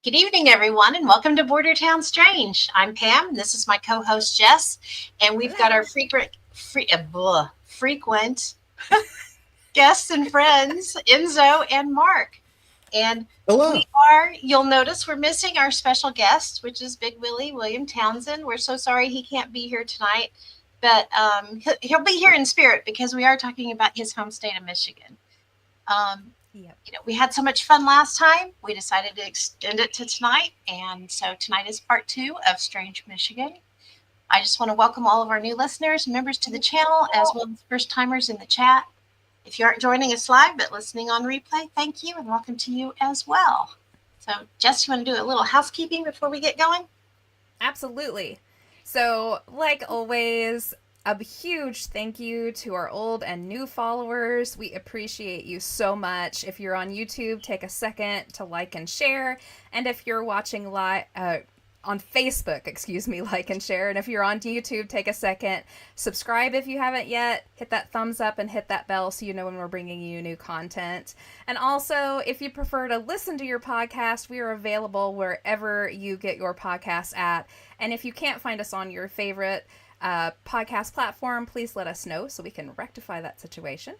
Good evening, everyone, and welcome to Bordertown Strange. I'm Pam, and this is my co-host Jess, and we've got our frequent guests and friends, Enzo and Mark. And Hello. you'll notice we're missing our special guest, which is Big Willy, William Townsend. We're so sorry he can't be here tonight, but he'll be here in spirit because we are talking about his home state of Michigan. Yep. We had so much fun last time. We decided to extend it to tonight. And so tonight is part 2 of Strange Michigan. I just want to welcome all of our new listeners and members to the channel, as well as first timers in the chat. If you aren't joining us live, but listening on replay, thank you and welcome to you as well. So Jess, you want to do a little housekeeping before we get going? Absolutely. So, like always, a huge thank you to our old and new followers. We appreciate you so much. If you're on YouTube, take a second to like and share. And if you're watching live on Facebook, like and share. And if you're on YouTube, take a second, subscribe if you haven't yet, hit that thumbs up and hit that bell so you know when we're bringing you new content. And also, if you prefer to listen to your podcast, we are available wherever you get your podcasts at. And if you can't find us on your favorite podcast platform, please let us know so we can rectify that situation.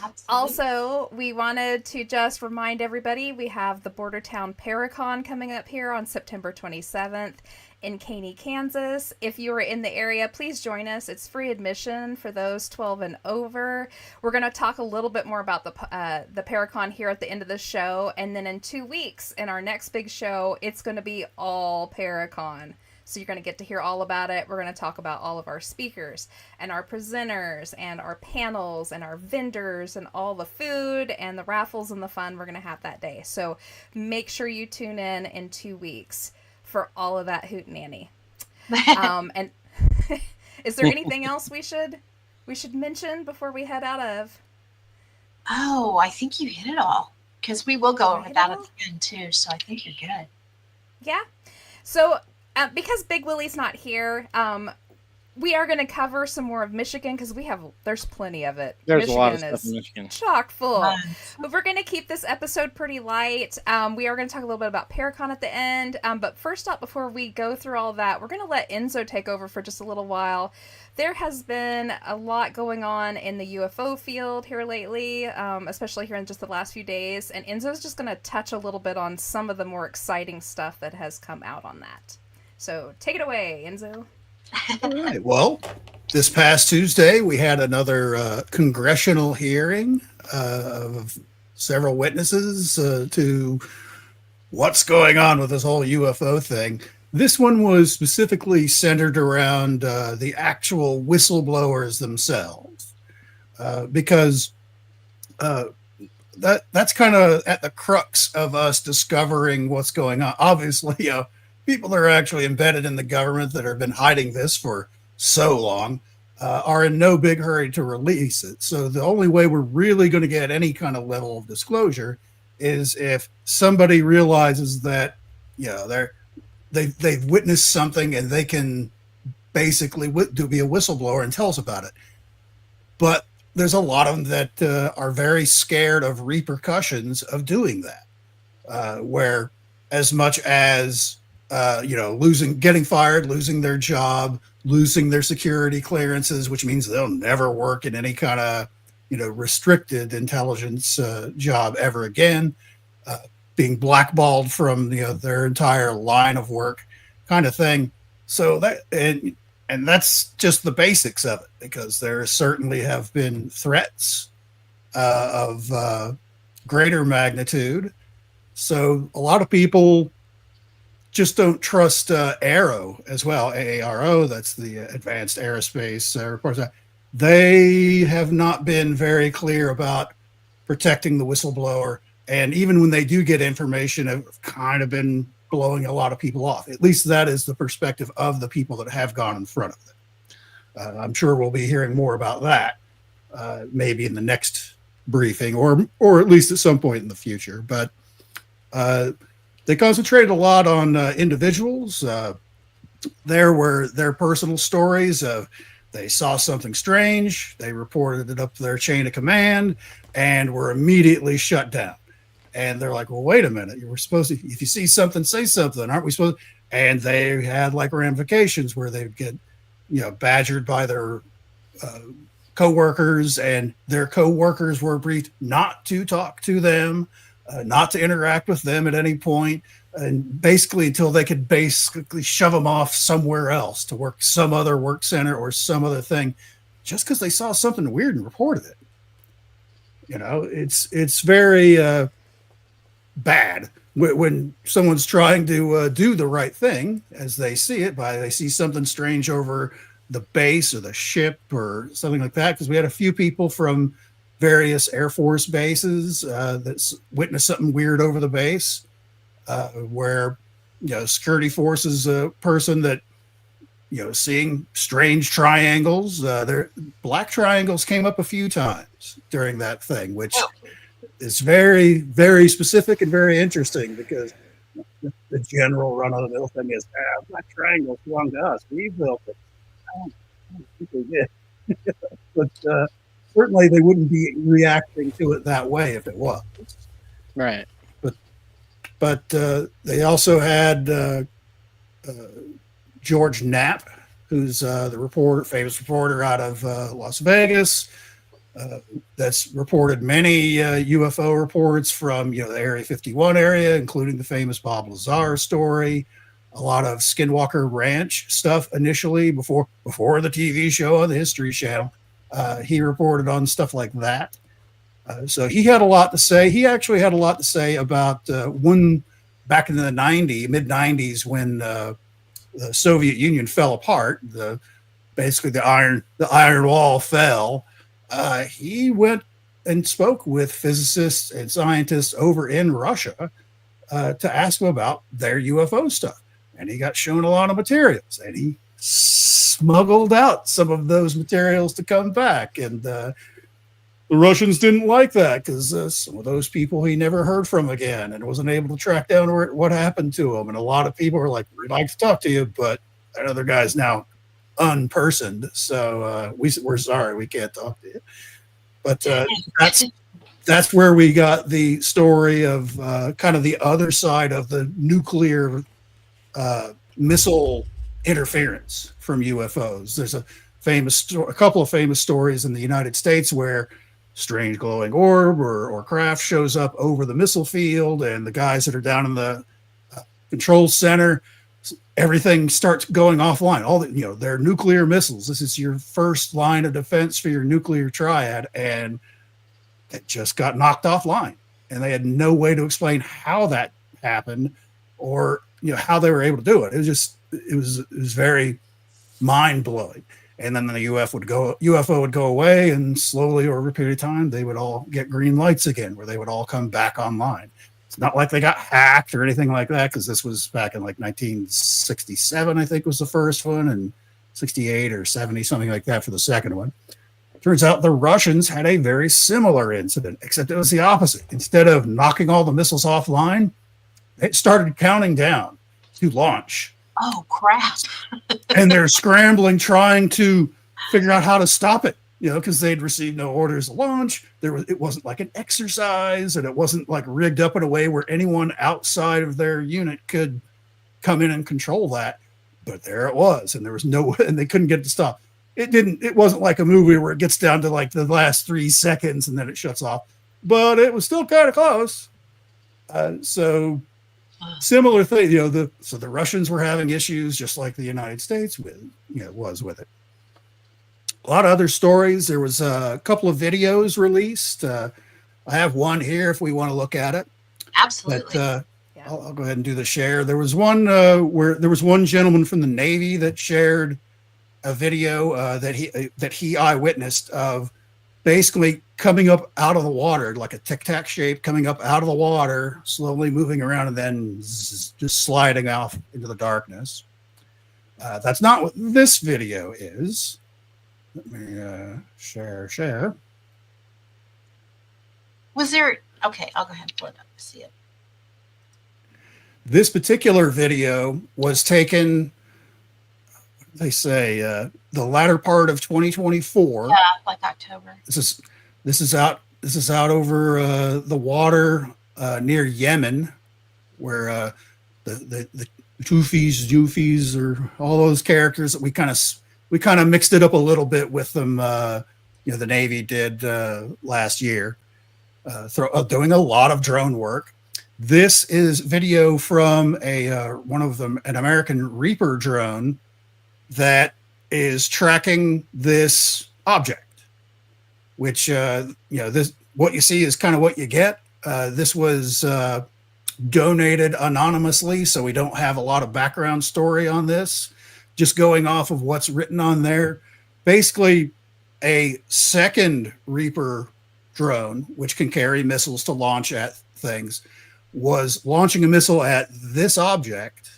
Absolutely. Also, we wanted to just remind everybody we have the Bordertown Paracon coming up here on September 27th in Caney, Kansas. If you are in the area, please join us. It's free admission for those 12 and over. We're going to talk a little bit more about the Paracon here at the end of the show, and then in 2 weeks, in our next big show, it's going to be all Paracon. So you're going to get to hear all about it. We're going to talk about all of our speakers and our presenters and our panels and our vendors and all the food and the raffles and the fun we're going to have that day. So make sure you tune in 2 weeks for all of that hootenanny. And is there anything else we should mention before we head out of? Oh, I think you hit it all, because we will go over that at the end too. So I think you're good. Yeah. So because Big Willy's not here, we are going to cover some more of Michigan because there's plenty of it. There's Michigan a lot of stuff in Michigan. Chock full. But we're going to keep this episode pretty light. We are going to talk a little bit about Paracon at the end. But first up, before we go through all that, we're going to let Enzo take over for just a little while. There has been a lot going on in the UFO field here lately, especially here in just the last few days. And Enzo's just going to touch a little bit on some of the more exciting stuff that has come out on that. So take it away, Enzo. All right. Well, this past Tuesday, we had another congressional hearing of several witnesses to what's going on with this whole UFO thing. This one was specifically centered around the actual whistleblowers themselves, because that's kind of at the crux of us discovering what's going on. Obviously, people that are actually embedded in the government that have been hiding this for so long are in no big hurry to release it. So the only way we're really going to get any kind of level of disclosure is if somebody realizes that, they've witnessed something and they can basically be a whistleblower and tell us about it. But there's a lot of them that are very scared of repercussions of doing that, where as much as getting fired, losing their job, losing their security clearances, which means they'll never work in any kind of, restricted intelligence job ever again, being blackballed from, their entire line of work kind of thing. So that, and that's just the basics of it, because there certainly have been threats of greater magnitude. So a lot of people just don't trust AARO as well. AARO, that's the Advanced Aerospace Reports. They have not been very clear about protecting the whistleblower. And even when they do get information, have kind of been blowing a lot of people off. At least that is the perspective of the people that have gone in front of them. I'm sure we'll be hearing more about that maybe in the next briefing or at least at some point in the future. But they concentrated a lot on individuals. There were their personal stories of they saw something strange, they reported it up their chain of command, and were immediately shut down. And they're like, well, wait a minute. You were supposed to, if you see something, say something. Aren't we supposed to? And they had like ramifications where they'd get, badgered by their co-workers, and their co-workers were briefed not to talk to them, not to interact with them at any point, and basically until they could basically shove them off somewhere else to work some other work center or some other thing, just because they saw something weird and reported it. It's very bad when someone's trying to do the right thing as they see it, they see something strange over the base or the ship or something like that. Because we had a few people from various Air Force bases that witnessed something weird over the base, where security forces a person that seeing strange triangles. Their black triangles came up a few times during that thing, which is very, very specific and very interesting, because the general run-of-the-mill thing is, black triangles belong to us. We built it. I don't think they did. But certainly they wouldn't be reacting to it that way if it was. Right. But they also had George Knapp, who's the famous reporter out of Las Vegas, that's reported many UFO reports from the Area 51 area, including the famous Bob Lazar story, a lot of Skinwalker Ranch stuff initially before the TV show on the History Channel. He reported on stuff like that. So he had a lot to say. He actually had a lot to say about when back in the mid 90s, when the Soviet Union fell apart, basically the iron wall fell. He went and spoke with physicists and scientists over in Russia to ask them about their UFO stuff. And he got shown a lot of materials, and he smuggled out some of those materials to come back. And the Russians didn't like that, because some of those people he never heard from again and wasn't able to track down what happened to them. And a lot of people were like, we'd like to talk to you, but that other guy's now unpersoned, so we're sorry, we can't talk to you. But that's where we got the story of kind of the other side of the nuclear missile interference from UFOs. There's a couple of famous stories in the United States where strange glowing orb or craft shows up over the missile field, and the guys that are down in the control center, everything starts going offline. All they're nuclear missiles. This is your first line of defense for your nuclear triad, and it just got knocked offline, and they had no way to explain how that happened or how they were able to do it. It was very mind blowing. And then the UFO would go away, and slowly over a period of time, they would all get green lights again, where they would all come back online. It's not like they got hacked or anything like that, because this was back in like 1967, I think was the first one, and 68 or 70, something like that for the second one. Turns out the Russians had a very similar incident, except it was the opposite. Instead of knocking all the missiles offline, it started counting down to launch. Oh, crap. And they're scrambling, trying to figure out how to stop it, because they'd received no orders to launch. It wasn't like an exercise, and it wasn't like rigged up in a way where anyone outside of their unit could come in and control that. But there it was, and there was and they couldn't get it to stop. It wasn't like a movie where it gets down to like the last 3 seconds and then it shuts off, but it was still kind of close. So similar thing, so the Russians were having issues just like the United States was with it. A lot of other stories. There was a couple of videos released. I have one here if we want to look at it. Absolutely. But I'll go ahead and do the share. There was one where there was one gentleman from the Navy that shared a video that he eyewitnessed of basically coming up out of the water, like a tic-tac shape, coming up out of the water, slowly moving around, and then just sliding off into the darkness. That's not what this video is. Let me share. Was there... Okay, I'll go ahead and pull it up to see it. This particular video was taken, they say, the latter part of 2024. Yeah, like October. This is out over the water near Yemen, where the Jufis, or all those characters that we kind of mixed it up a little bit with them. The Navy did last year, doing a lot of drone work. This is video from an American Reaper drone that is tracking this object, which this what you see is kind of what you get. This was donated anonymously, so we don't have a lot of background story on this. Just going off of what's written on there, basically a second Reaper drone, which can carry missiles to launch at things, was launching a missile at this object,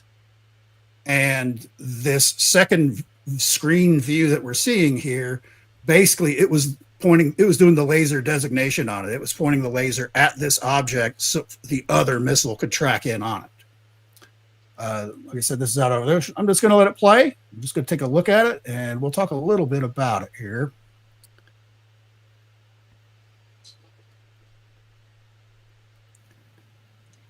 and this second screen view that we're seeing here, basically it was doing the laser designation on it. It was pointing the laser at this object so the other missile could track in on it. Like I said, this is out over there. I'm just going to let it play. I'm just going to take a look at it, and we'll talk a little bit about it here.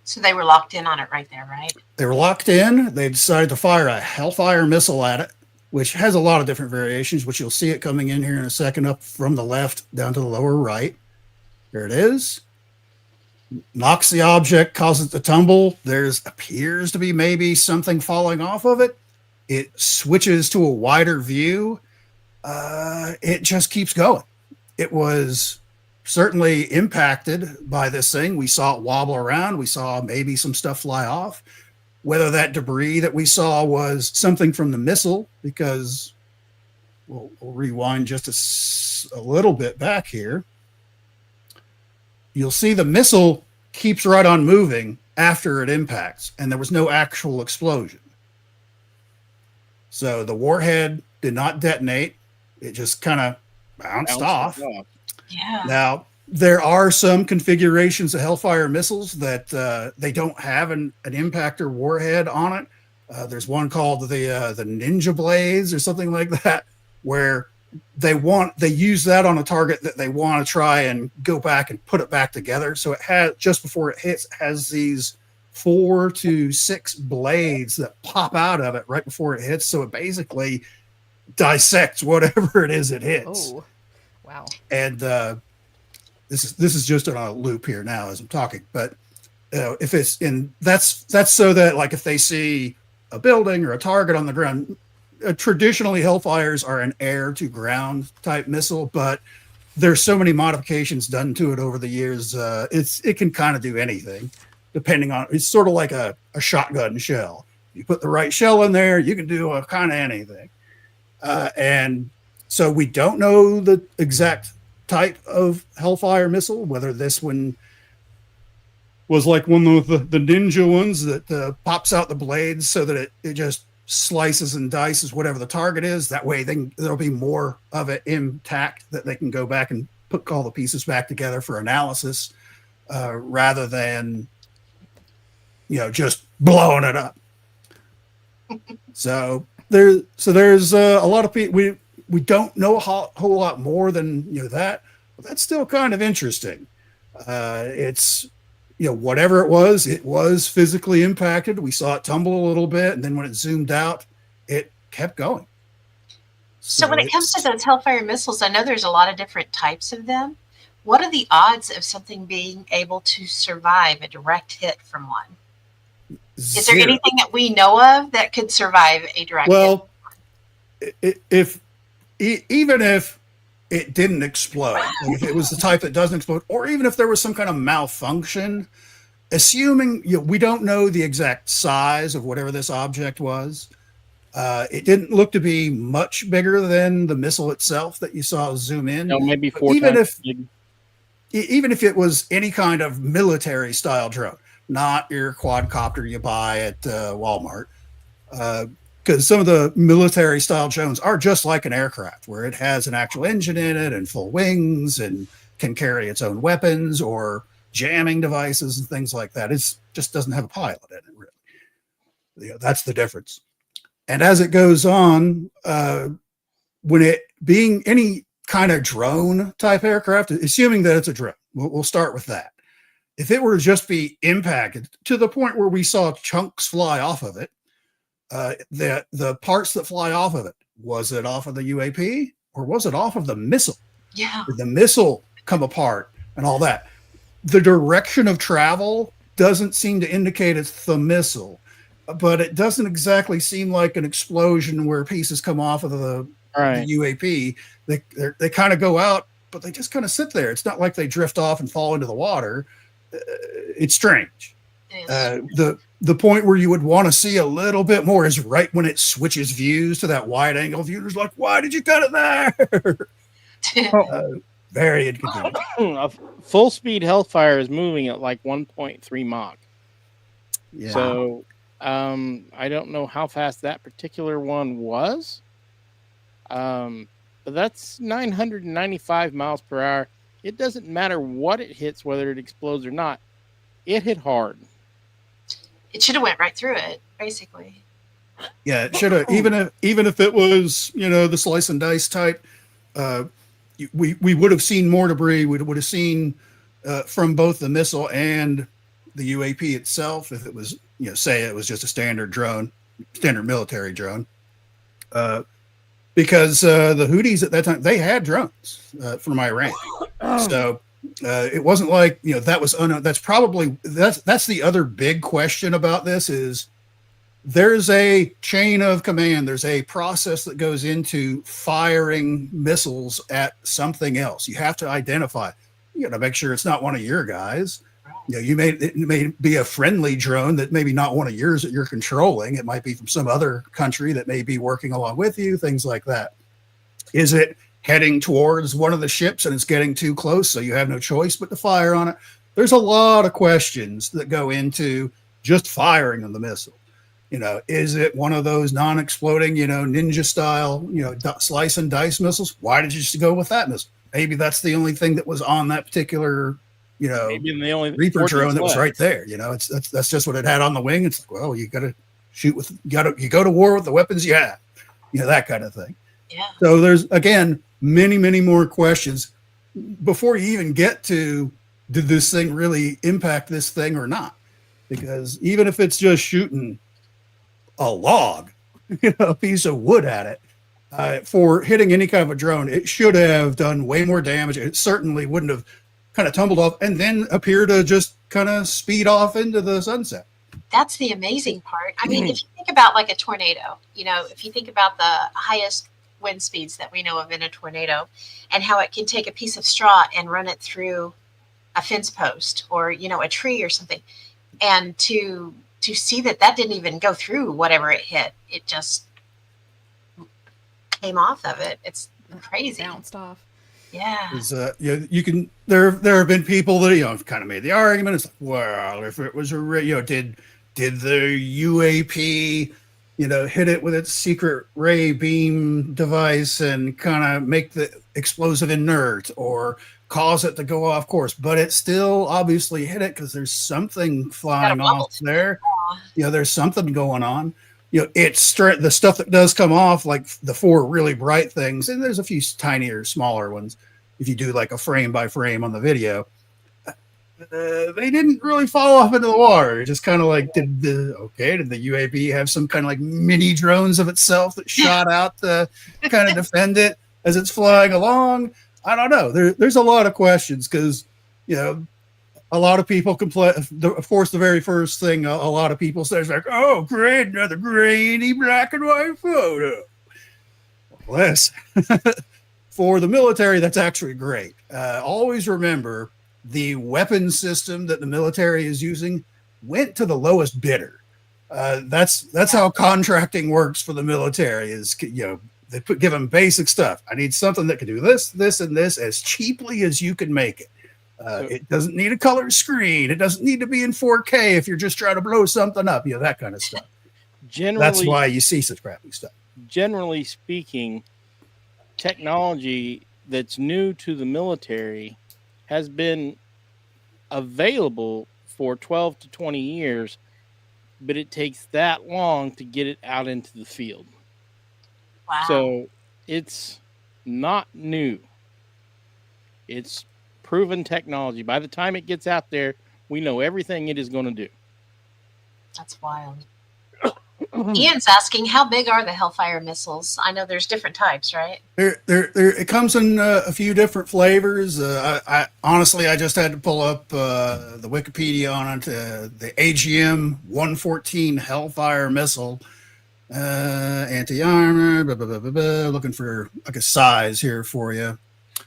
So they were locked in on it right there, right? They were locked in. They decided to fire a Hellfire missile at it, which has a lot of different variations, which you'll see it coming in here in a second, up from the left down to the lower right. There it is. Knocks the object, causes it to tumble. There's appears to be maybe something falling off of it. It switches to a wider view. It just keeps going. It was certainly impacted by this thing. We saw it wobble around. We saw maybe some stuff fly off. Whether that debris that we saw was something from the missile, because we'll rewind just a little bit back here. You'll see the missile keeps right on moving after it impacts, and there was no actual explosion. So the warhead did not detonate. It just kind of bounced off. Yeah. Now, there are some configurations of Hellfire missiles that they don't have an impactor warhead on it. There's one called the Ninja Blades or something like that, where they use that on a target that they want to try and go back and put it back together. So it has, just before it hits, it has these 4 to 6 blades that pop out of it right before it hits. So it basically dissects whatever it is it hits. Oh, wow. And this is just on a loop here now as I'm talking, but if it's in, that's so that, like, if they see a building or a target on the ground, traditionally Hellfires are an air to ground type missile, but there's so many modifications done to it over the years. It can kind of do anything depending on, it's sort of like a shotgun shell. You put the right shell in there, you can do a kind of anything. And so we don't know the exact type of Hellfire missile, whether this one was like one of the ninja ones that pops out the blades so that it just slices and dices whatever the target is. That way there'll be more of it intact that they can go back and put all the pieces back together for analysis, rather than just blowing it up. So there's a lot of people. We don't know a whole lot more than that, but that's still kind of interesting. It's whatever it was physically impacted. We saw it tumble a little bit, and then when it zoomed out, it kept going. So when it comes to those Hellfire missiles, I know there's a lot of different types of them. What are the odds of something being able to survive a direct hit from one? Is there anything that we know of that could survive a direct hit? Well, even if it didn't explode, if it was the type that doesn't explode, or even if there was some kind of malfunction, assuming we don't know the exact size of whatever this object was, it didn't look to be much bigger than the missile itself that you saw zoom in. No, maybe 4 times. Even if it was any kind of military style drone, not your quadcopter you buy at Walmart, because some of the military style drones are just like an aircraft, where it has an actual engine in it and full wings and can carry its own weapons or jamming devices and things like that. It just doesn't have a pilot in it, really. That's the difference. And as it goes on, when it being any kind of drone type aircraft, assuming that it's a drone, we'll start with that. if it were to just be impacted to the point where we saw chunks fly off of it, the parts that fly off of it, was it off of the UAP or was it off of the missile? Yeah. Did the missile come apart and all that? The direction of travel doesn't seem to indicate it's the missile, but it doesn't exactly seem like an explosion where pieces come off of the UAP. They kind of go out, but they just kind of sit there. It's not like they drift off and fall into the water. It's strange. The point where you would want to see a little bit more is right when it switches views to that wide angle view. It's like, why did you cut it there? Very inconvenient. A full speed Hellfire is moving at like 1.3 Mach. Yeah. So I don't know how fast that particular one was. But that's 995 miles per hour. It doesn't matter what it hits, whether it explodes or not. It hit hard. It should have went right through it, basically. Yeah, it should have. Even if it was, the slice and dice type, we would have seen more debris. We would have seen from both the missile and the UAP itself. If it was, say it was just a standard military drone. Because the Houthis at that time, they had drones from Iran. So it wasn't like, that was that's the other big question about this is there's a chain of command. There's a process that goes into firing missiles at something else. You have to identify, you got to make sure it's not one of your guys. It may be a friendly drone that maybe not one of yours that you're controlling. It might be from some other country that may be working along with you, things like that. Is it heading towards one of the ships and it's getting too close, so you have no choice but to fire on it? There's a lot of questions that go into just firing on the missile. Is it one of those non-exploding, ninja style, slice and dice missiles? Why did you just go with that missile? Maybe that's the only thing that was on that particular maybe the only Reaper drone that was right there. That's just what it had on the wing. It's like, well, you got to shoot with, you go to war with the weapons you have, that kind of thing. Yeah. So there's, again, many, many more questions before you even get to, did this thing really impact this thing or not? Because even if it's just shooting a log, a piece of wood at it, for hitting any kind of a drone, it should have done way more damage. It certainly wouldn't have kind of tumbled off and then appear to just kind of speed off into the sunset. That's the amazing part. I mean, if you think about like a tornado, if you think about the highest wind speeds that we know of in a tornado and how it can take a piece of straw and run it through a fence post or, a tree or something. And to see that didn't even go through whatever it hit, it just came off of it. It's crazy. Bounced off. Yeah. You can. There have been people that kind of made the argument. It's like, well, if it was did the UAP hit it with its secret ray beam device and kind of make the explosive inert or cause it to go off course? But it still obviously hit it because there's something flying off there. There's something going on. It's the stuff that does come off, like the 4 really bright things, and there's a few tinier, smaller ones. If you do like a frame by frame on the video, they didn't really fall off into the water. Just kind of like, did the UAV have some kind of like mini drones of itself that shot out to kind of defend it as it's flying along? I don't know. There's a lot of questions because, a lot of people complain. Of course, the very first thing a lot of people say is like, "Oh, great, another grainy black and white photo." Bless. For the military, that's actually great. Always remember the weapon system that the military is using went to the lowest bidder. That's how contracting works for the military. Is they give them basic stuff. I need something that can do this, this, and this as cheaply as you can make it. It doesn't need a color screen. It doesn't need to be in 4K if you're just trying to blow something up, that kind of stuff. That's why you see such crappy stuff. Generally speaking, technology that's new to the military has been available for 12 to 20 years, but it takes that long to get it out into the field. Wow. So it's not new. It's proven technology. By the time it gets out there, We know everything it is going to do. That's wild. Ian's asking, how big are the Hellfire missiles? I know there's different types, right? It comes in a few different flavors. I honestly, I just had to pull up the Wikipedia on it. The AGM 114 Hellfire missile, anti-armor. Looking for like a size here for you.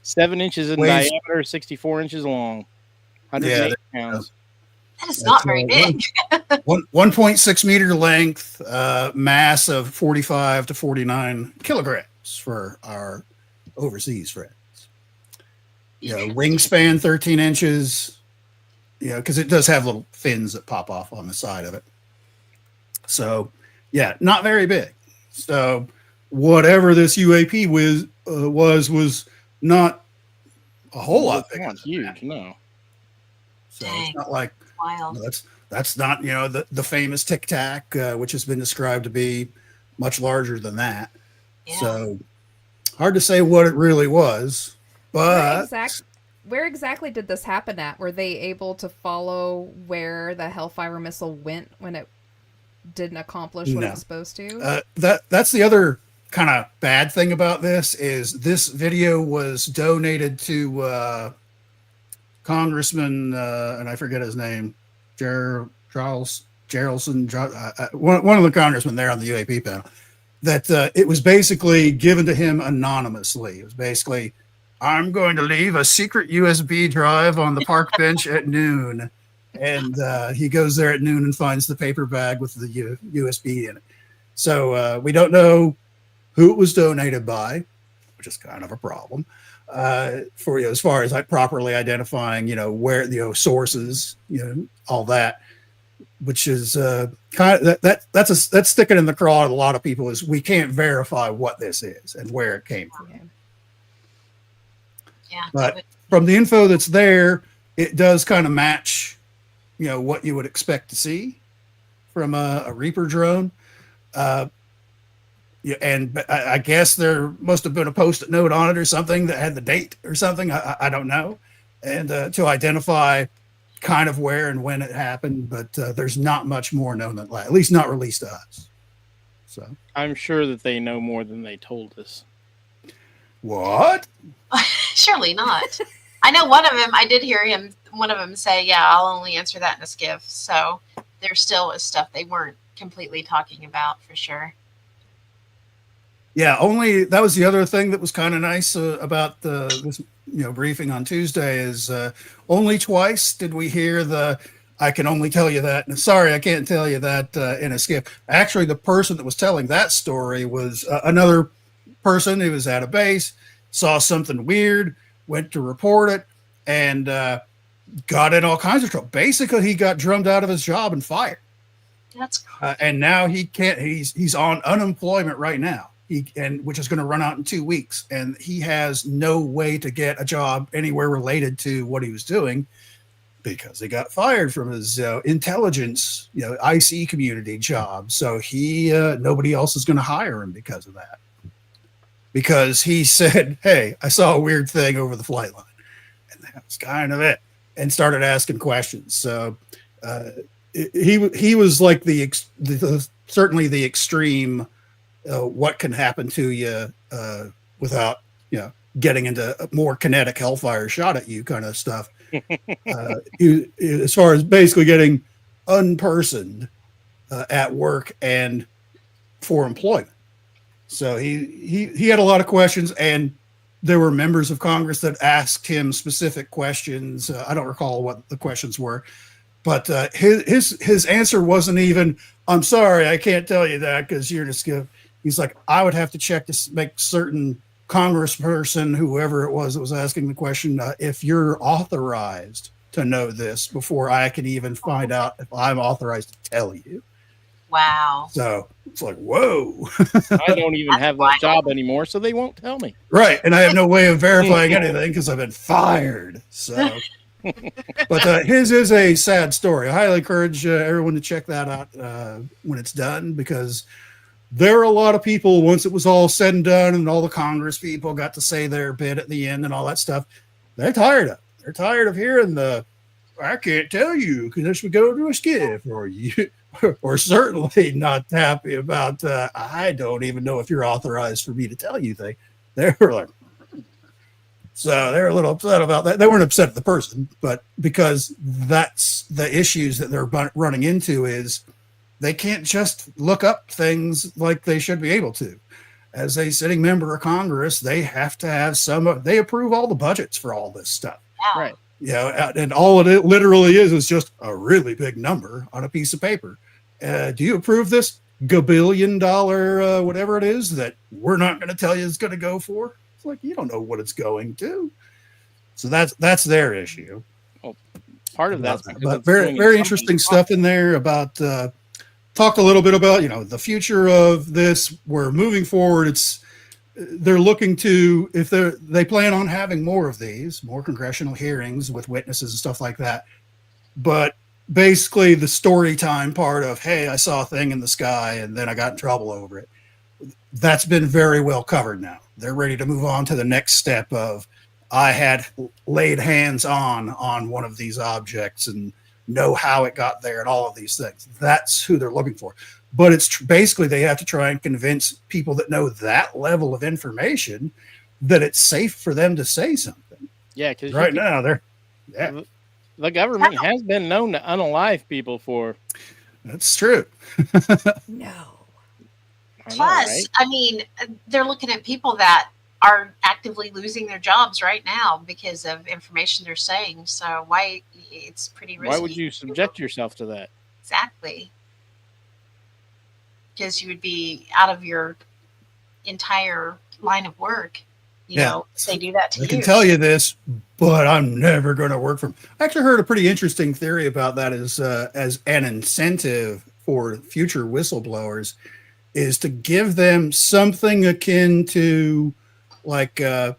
7 inches in diameter, 64 inches long, 108 pounds. That is not very big. 1.6 meter length, mass of 45 to 49 kilograms for our overseas friends. Wingspan 13 inches. Because it does have little fins that pop off on the side of it. So, yeah, not very big. So, whatever this UAP was not a whole lot bigger. Not huge, no. So it's not like wild. That's not the famous Tic Tac, which has been described to be much larger than that. Yeah. So hard to say what it really was, but where exactly did this happen at? Were they able to follow where the Hellfire missile went when it didn't accomplish what it was supposed to? That's the other kind of bad thing about this is this video was donated to Congressman, and I forget his name, Charles Geraldson, one of the congressmen there on the UAP panel, that it was basically given to him anonymously. It was basically, I'm going to leave a secret USB drive on the park bench at noon. And he goes there at noon and finds the paper bag with the USB in it. So we don't know who it was donated by, which is kind of a problem. For as far as properly identifying, where sources, all that, which is kind of that's sticking in the craw of a lot of people is we can't verify what this is and where it came from. Yeah. But from the info that's there, it does kind of match, what you would expect to see from a Reaper drone. And I guess there must have been a Post-it note on it or something that had the date or something. I don't know. And to identify kind of where and when it happened, but there's not much more known than that, at least not released to us. So I'm sure that they know more than they told us. What? Surely not. I know one of them, I did hear one of them say, yeah, I'll only answer that in a skiff. So there still was stuff they weren't completely talking about for sure. Yeah, that was the other thing that was kind of nice about this briefing on Tuesday is only twice did we hear I can only tell you that. Sorry, I can't tell you that in a skiff. Actually, the person that was telling that story was another person who was at a base, saw something weird, went to report it, and got in all kinds of trouble. Basically, he got drummed out of his job and fired. That's crazy. And now he can't. He's on unemployment right now. Which is going to run out in 2 weeks, and he has no way to get a job anywhere related to what he was doing because he got fired from his intelligence, IC community job. So nobody else is going to hire him because of that. Because he said, "Hey, I saw a weird thing over the flight line," and that was kind of it. And started asking questions. So he was like certainly the extreme. What can happen to you without getting into a more kinetic hellfire shot at you kind of stuff. As far as basically getting unpersoned at work and for employment. So he had a lot of questions, and there were members of Congress that asked him specific questions. I don't recall what the questions were, but his answer wasn't even, "I'm sorry, I can't tell you that because you're just going." He's like, I would have to check to make certain congressperson, whoever it was that was asking the question, if you're authorized to know this before I can even find out if I'm authorized to tell you. Wow. So it's like, whoa. I don't even have that job anymore, so they won't tell me. Right. And I have no way of verifying anything because I've been fired. So, but his is a sad story. I highly encourage everyone to check that out when it's done, because there are a lot of people, once it was all said and done and all the Congress people got to say their bit at the end and all that stuff, they're tired of it. They're tired of hearing the I can't tell you because we go to a skiff, or you, or certainly not happy about. I don't even know if you're authorized for me to tell you things. They were like, so they're a little upset about that. They weren't upset at the person, but because that's the issues that they're running into is they can't just look up things like they should be able to. As a sitting member of Congress, they have to have they approve all the budgets for all this stuff. Yeah. Right. And all it literally is just a really big number on a piece of paper. Do you approve this $1 billion, whatever it is that we're not going to tell you it's going to go for? It's like, you don't know what it's going to. So that's their issue. Well, part of that's but very interesting stuff in there about, talked a little bit about, the future of this. We're moving forward. They're looking to, if they plan on having more of these, more congressional hearings with witnesses and stuff like that. But basically the story time part of, hey, I saw a thing in the sky and then I got in trouble over it. That's been very well covered now. They're ready to move on to the next step of, I had laid hands on one of these objects and know how it got there and all of these things. That's who they're looking for. But it's basically they have to try and convince people that know that level of information that it's safe for them to say something. Yeah, because right now the government has been known to unalive people for. That's true. No. Plus, I mean, they're looking at people that are actively losing their jobs right now because of information they're saying. So it's pretty risky. Why would you subject yourself to that? Exactly. Because you would be out of your entire line of work. You know, if they do that to you. I can tell you this, but I'm never going to work for them. I actually heard a pretty interesting theory about that as an incentive for future whistleblowers is to give them something akin to like the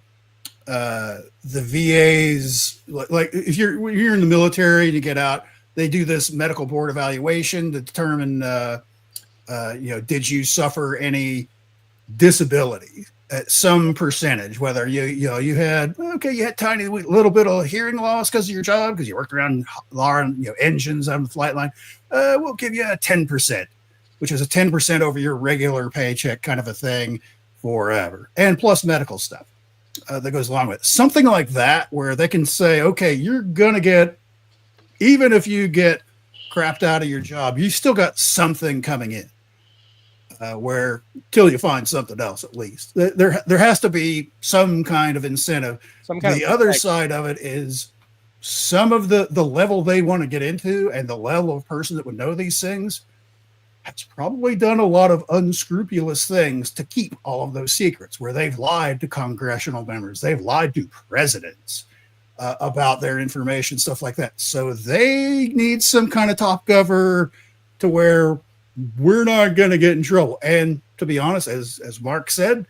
VA's, like if you're in the military and you get out, they do this medical board evaluation to determine, did you suffer any disability at some percentage, whether you had tiny little bit of hearing loss because of your job, because you worked around engines on the flight line. We'll give you a 10%, which is a 10% over your regular paycheck kind of a thing forever. And plus medical stuff that goes along with it. Something like that, where they can say, okay, you're going to get, even if you get crapped out of your job, you still got something coming in. Where till you find something else, at least there has to be some kind of incentive. The other side of it is some of the level they want to get into and the level of person that would know these things has probably done a lot of unscrupulous things to keep all of those secrets, where they've lied to congressional members, they've lied to presidents about their information, stuff like that. So they need some kind of top cover to where we're not going to get in trouble. And to be honest, as Mark said,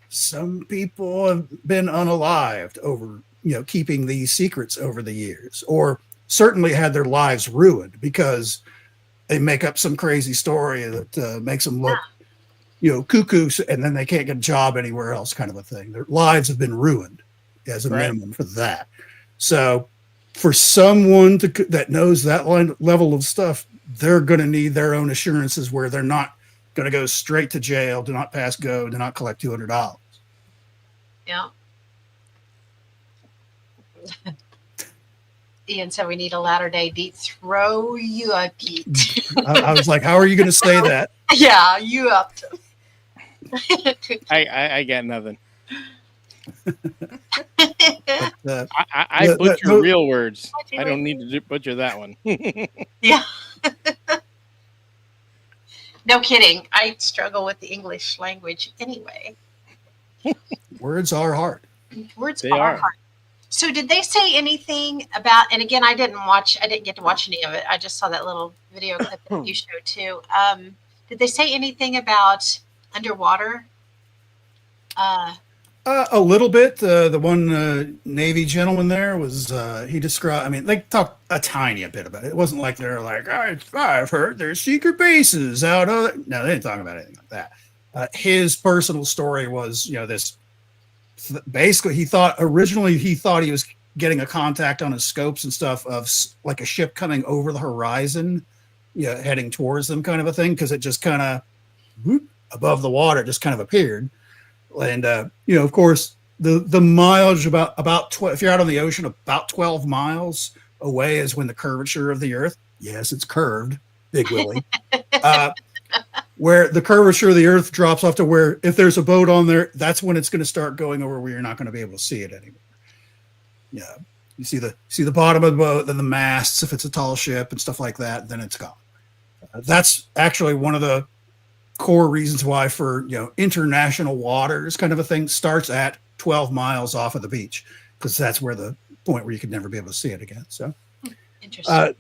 some people have been unalived over, keeping these secrets over the years, or certainly had their lives ruined because they make up some crazy story that makes them look, cuckoo, and then they can't get a job anywhere else, kind of a thing. Their lives have been ruined as a minimum for that. So for someone that knows that level of stuff, they're going to need their own assurances where they're not going to go straight to jail, do not pass go, do not collect $200. Yeah. Ian said we need a latter-day Deep. Throw you a Pete. I was like, how are you going to say that? Yeah, you up to. I got nothing. But, I butcher real words. I don't need to butcher that one. Yeah. No kidding. I struggle with the English language anyway. Words are hard. Words are hard. So did they say anything about, and again, I didn't get to watch any of it. I just saw that little video clip that you showed too. Did they say anything about underwater? A little bit. The one Navy gentleman there was, he described, they talked a tiny bit about it. It wasn't like they're like, I've heard there's secret bases out of. No, they didn't talk about anything like that. His personal story was, this, basically he thought he was getting a contact on his scopes and stuff of like a ship coming over the horizon, heading towards them, kind of a thing, because it just kind of above the water just kind of appeared. And of course, the mileage about if you're out on the ocean, about 12 miles away is when the curvature of the Earth, yes, it's curved, Big Willy, where the curvature of the Earth drops off to where if there's a boat on there, that's when it's going to start going over where you're not going to be able to see it anymore. Yeah, you see the bottom of the boat, then the masts if it's a tall ship and stuff like that, then it's gone. That's actually one of the core reasons why for international waters kind of a thing starts at 12 miles off of the beach, because that's where the point where you could never be able to see it again. So interesting.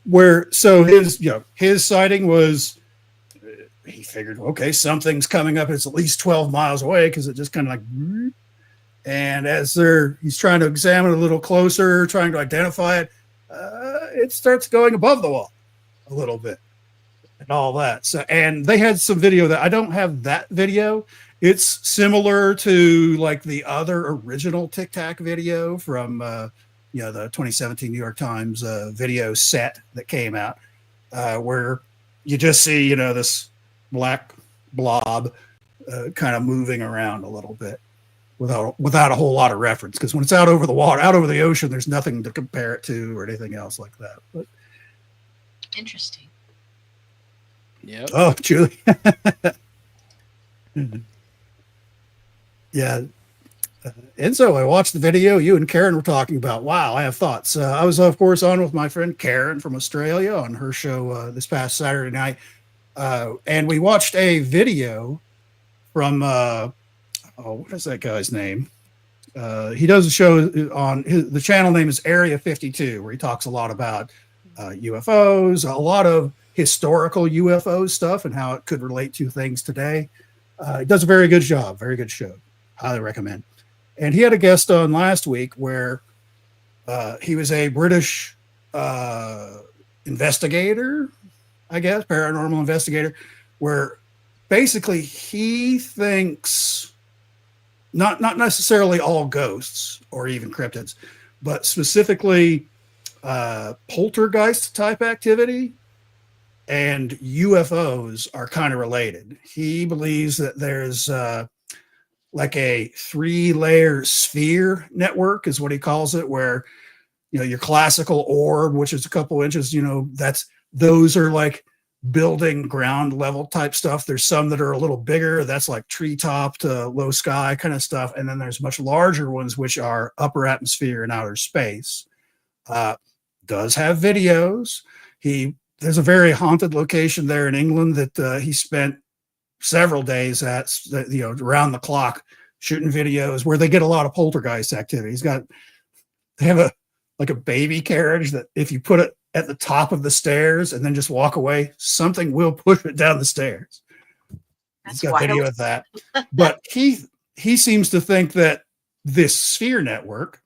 His sighting was, he figured, okay, something's coming up, it's at least 12 miles away, because it just kind of like, and as he's trying to examine it a little closer, trying to identify it, it starts going above the wall a little bit and all that. So, and they had some video that I don't have that video. It's similar to like the other original Tic Tac video from the 2017 New York Times video set that came out, where you just see this black blob kind of moving around a little bit without a whole lot of reference, because when it's out over the water, out over the ocean, there's nothing to compare it to or anything else like that. But interesting. Yeah. Oh, Julie. Yeah. Enzo, I watched the video you and Karen were talking about. Wow, I have thoughts. I was, of course, on with my friend Karen from Australia on her show this past Saturday night. And we watched a video from, what is that guy's name? He does a show on the channel name is Area 52, where he talks a lot about UFOs, a lot of historical UFO stuff and how it could relate to things today. He does a very good job, very good show. Highly recommend. And he had a guest on last week where he was a British investigator, I guess, paranormal investigator, where basically he thinks not necessarily all ghosts or even cryptids, but specifically poltergeist type activity and UFOs are kind of related. He believes that there's like a 3-layer sphere network is what he calls it, where your classical orb, which is a couple inches, those are like building ground level type stuff. There's some that are a little bigger, that's like treetop to low sky kind of stuff, and then there's much larger ones which are upper atmosphere and outer space. Does have videos. There's a very haunted location there in England that he spent several days at, around the clock shooting videos where they get a lot of poltergeist activity. They have a baby carriage that if you put it at the top of the stairs and then just walk away, something will push it down the stairs. He's got video of that. But he seems to think that this sphere network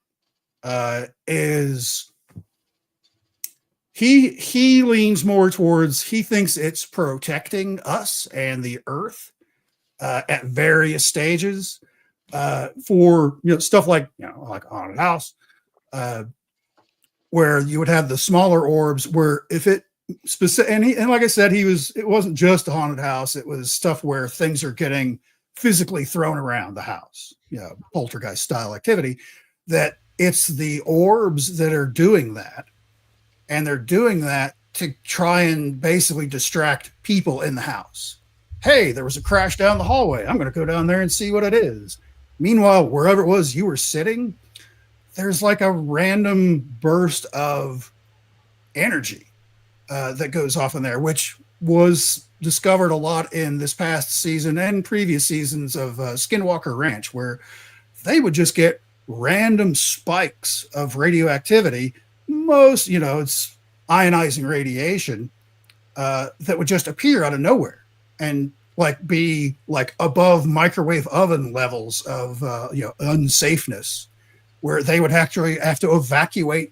is, he leans more towards, he thinks it's protecting us and the earth at various stages for stuff like like haunted house, where you would have the smaller orbs where if it and like I said, it wasn't just a haunted house, it was stuff where things are getting physically thrown around the house, poltergeist style activity, that it's the orbs that are doing that. And they're doing that to try and basically distract people in the house. Hey, there was a crash down the hallway. I'm going to go down there and see what it is. Meanwhile, wherever it was you were sitting, there's like a random burst of energy that goes off in there, which was discovered a lot in this past season and previous seasons of Skinwalker Ranch, where they would just get random spikes of radioactivity. Most, it's ionizing radiation that would just appear out of nowhere and like be like above microwave oven levels of unsafeness, where they would actually have to evacuate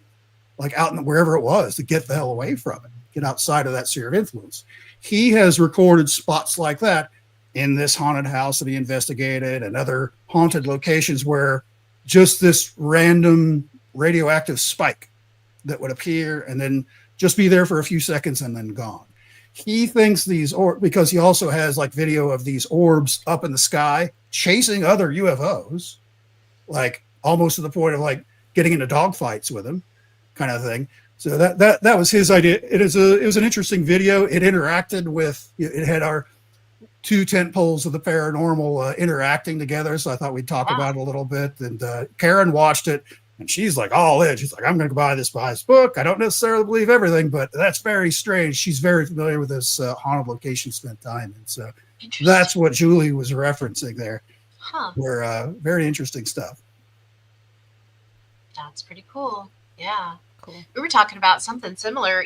like out in wherever it was to get the hell away from it, get outside of that sphere of influence. He has recorded spots like that in this haunted house that he investigated and other haunted locations where just this random radioactive spike that would appear and then just be there for a few seconds and then gone. He thinks these, or because he also has like video of these orbs up in the sky chasing other UFOs, like almost to the point of like getting into dogfights with them, kind of thing. So that was his idea. It was an interesting video. It interacted with, it had our two tent poles of the paranormal interacting together. So I thought we'd talk about it a little bit. And Karen watched it. And she's like all in. She's like, I'm going to buy this book. I don't necessarily believe everything, but that's very strange. She's very familiar with this haunted location spent time in. So that's what Julie was referencing there. Huh. Were very interesting stuff. That's pretty cool. Yeah. Cool. We were talking about something similar,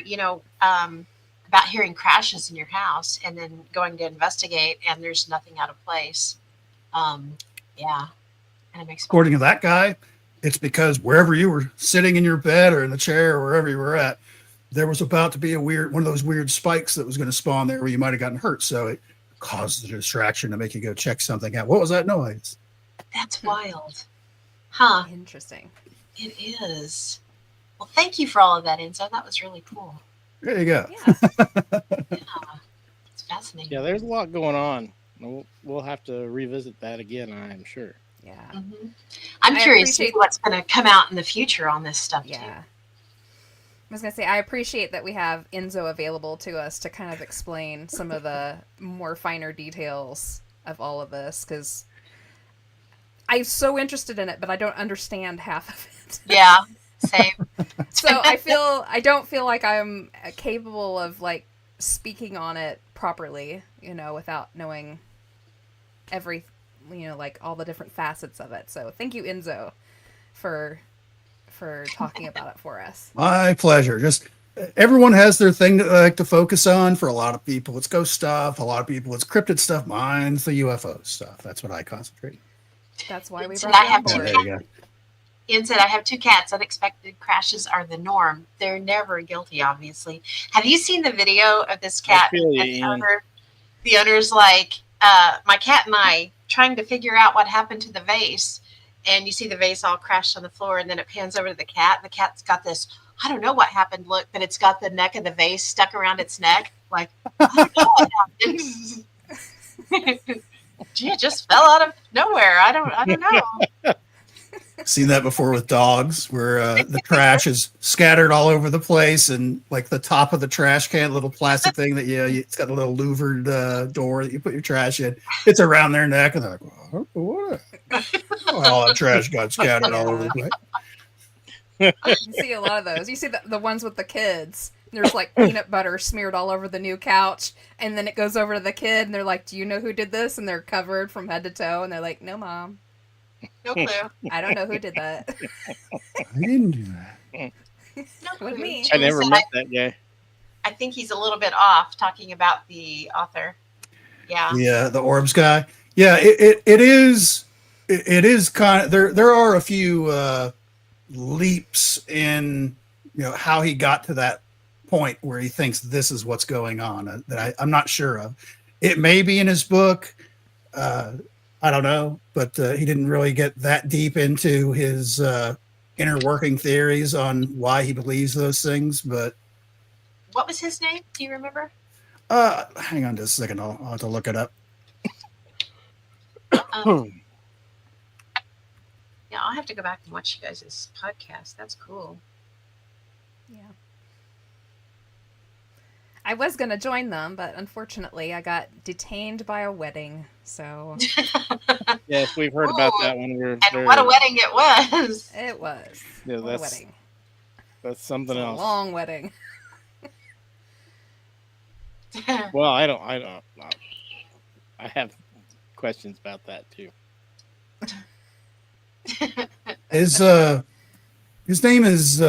about hearing crashes in your house and then going to investigate and there's nothing out of place. Yeah. And it makes According to that guy, it's because wherever you were sitting in your bed or in the chair or wherever you were at, there was about to be one of those weird spikes that was going to spawn there where you might have gotten hurt. So it caused the distraction to make you go check something out. What was that noise? That's wild. Huh. Interesting. It is. Well, thank you for all of that, Enzo. That was really cool. There you go. Yeah. Yeah. It's fascinating. Yeah, there's a lot going on. We'll have to revisit that again, I'm sure. Yeah. Mm-hmm. I'm curious to see what's going to come out in the future on this stuff, too. I was going to say, I appreciate that we have Enzo available to us to kind of explain some of the more finer details of all of this, because I'm so interested in it, but I don't understand half of it. Yeah, same. So I don't feel like I'm capable of like speaking on it properly, without knowing like all the different facets of it. So thank you, Enzo, for talking about it for us. My pleasure. Just everyone has their thing that they like to focus on. For a lot of people, it's ghost stuff. A lot of people, it's cryptid stuff. Mine's the UFO stuff. That's what I concentrate. That's why we So brought I you have on two board. There you go. Ian said, I have two cats. Unexpected crashes are the norm. They're never guilty, obviously. Have you seen the video of this cat? I feel you, And Ian. the owner's like, my cat and I trying to figure out what happened to the vase. And you see the vase all crashed on the floor, and then it pans over to the cat. And the cat's got this, I don't know what happened, look, but it's got the neck of the vase stuck around its neck. Like, I don't know what happened. Gee, it just fell out of nowhere. I don't know. Seen that before with dogs, where the trash is scattered all over the place, and like the top of the trash can, little plastic thing that it's got a little louvered door that you put your trash in. It's around their neck, and they're like, "What?" All the trash got scattered all over the place. You see a lot of those. You see the ones with the kids. There's like peanut butter smeared all over the new couch, and then it goes over to the kid, and they're like, "Do you know who did this?" And they're covered from head to toe, and they're like, "No, Mom, No clue. I don't know who did that." I didn't do that. No With clue. me. I never Said, met that guy. I think he's a little bit off talking about the author. Yeah. The orbs guy. Yeah, it is kind of there are a few leaps in how he got to that point where he thinks this is what's going on that I'm not sure of. It may be in his book. I don't know, but he didn't really get that deep into his inner working theories on why he believes those things. But What was his name? Do you remember? hang on just a second. I'll have to look it up. Yeah, I'll have to go back and watch you guys' podcast. That's cool. Yeah. I was going to join them, but unfortunately I got detained by a wedding, so... Yes, we've heard about Ooh, that one. And what a wedding it was. It was. Yeah, What a wedding. That's something It's a else. long wedding. Well, I don't. I have questions about that too. His name is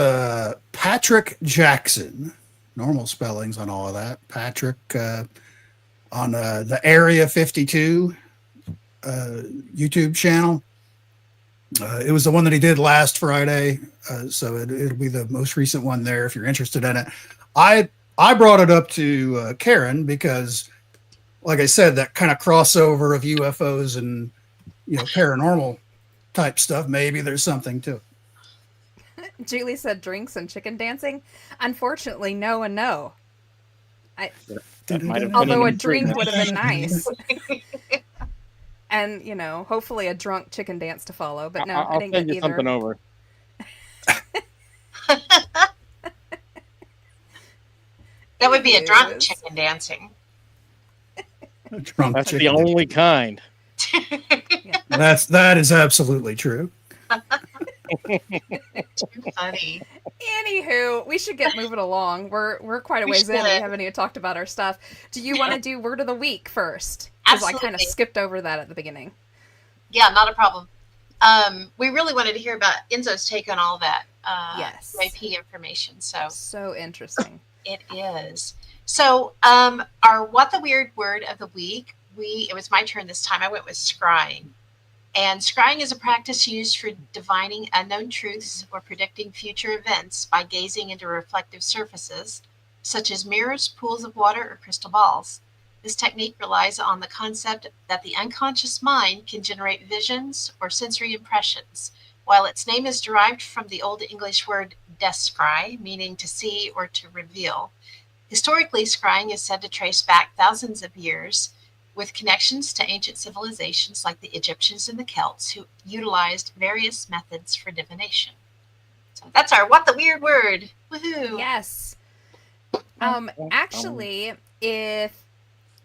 Patrick Jackson. Normal spellings on all of that. Patrick on the Area 52 YouTube channel. It was the one that he did last Friday, so it'll be the most recent one there if you're interested in it. I brought it up to Karen because, like I said, that kind of crossover of UFOs and paranormal type stuff. Maybe there's something to it. Julie said drinks and chicken dancing. Unfortunately, no and no. That might have been Although a an drink improvement. would have been nice. And, hopefully a drunk chicken dance to follow. But no, I I'll didn't send get you either. something over. That would be a drunk Anyways. chicken dancing. Drunk That's the chicken. only kind. That is absolutely true. Too funny. Anywho, we should get moving along. We're quite a We ways in. We should. haven't even talked about our stuff. Do you want to do word of the week first? Because I kind of Absolutely. skipped over that at the beginning. Yeah, not a problem. We really wanted to hear about Enzo's take on all that Yes. UAP information. So So interesting. it is. So our what the weird word of the week, it was my turn this time. I went with scrying. And scrying is a practice used for divining unknown truths or predicting future events by gazing into reflective surfaces, such as mirrors, pools of water, or crystal balls. This technique relies on the concept that the unconscious mind can generate visions or sensory impressions. While its name is derived from the Old English word descry, meaning to see or to reveal. Historically, scrying is said to trace back thousands of years, with connections to ancient civilizations like the Egyptians and the Celts, who utilized various methods for divination. So that's our what the weird word. Woohoo! Yes. Actually, if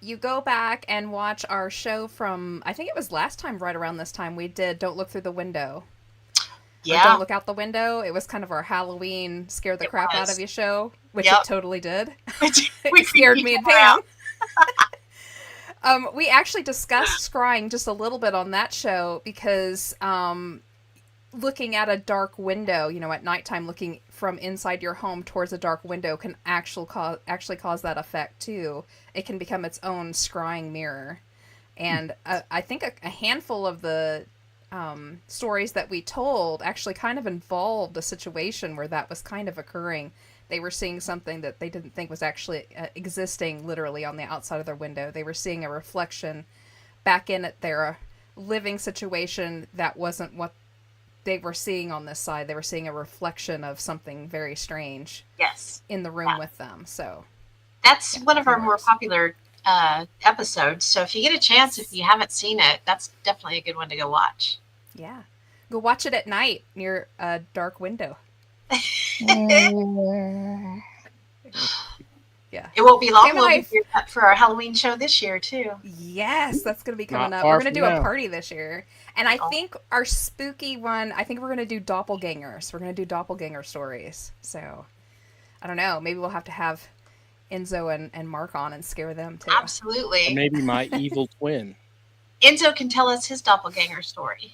you go back and watch our show from, I think it was last time, right around this time, we did Don't Look Through the Window. Or Yeah. Don't Look Out the Window. It was kind of our Halloween scare the It crap out was. of you show, which Yep. it totally did. We It scared me and creeped out. Pam. We actually discussed scrying just a little bit on that show because looking at a dark window, at nighttime, looking from inside your home towards a dark window can actually cause that effect too. It can become its own scrying mirror. And I think a handful of the stories that we told actually kind of involved a situation where that was kind of occurring. They were seeing something that they didn't think was actually existing literally on the outside of their window. They were seeing a reflection back in at their living situation that wasn't what they were seeing on this side. They were seeing a reflection of something very strange Yes. in the room with them. So That's Yeah, one of our that more works. popular episodes. So if you get a chance, if you haven't seen it, that's definitely a good one to go watch. yeah, go watch it at night near a dark window. Yeah. It won't be long. Pam and We'll I- be here for our Halloween show this year too. Yes, that's going to be coming Not up. far We're going to from do a now. party this year. And I Oh. think our spooky one, I think we're going to do doppelgangers. We're going to do doppelganger stories. So, I don't know. Maybe we'll have to have Enzo and Mark on and scare them too. Or Absolutely. maybe my evil twin. Enzo can tell us his doppelganger story.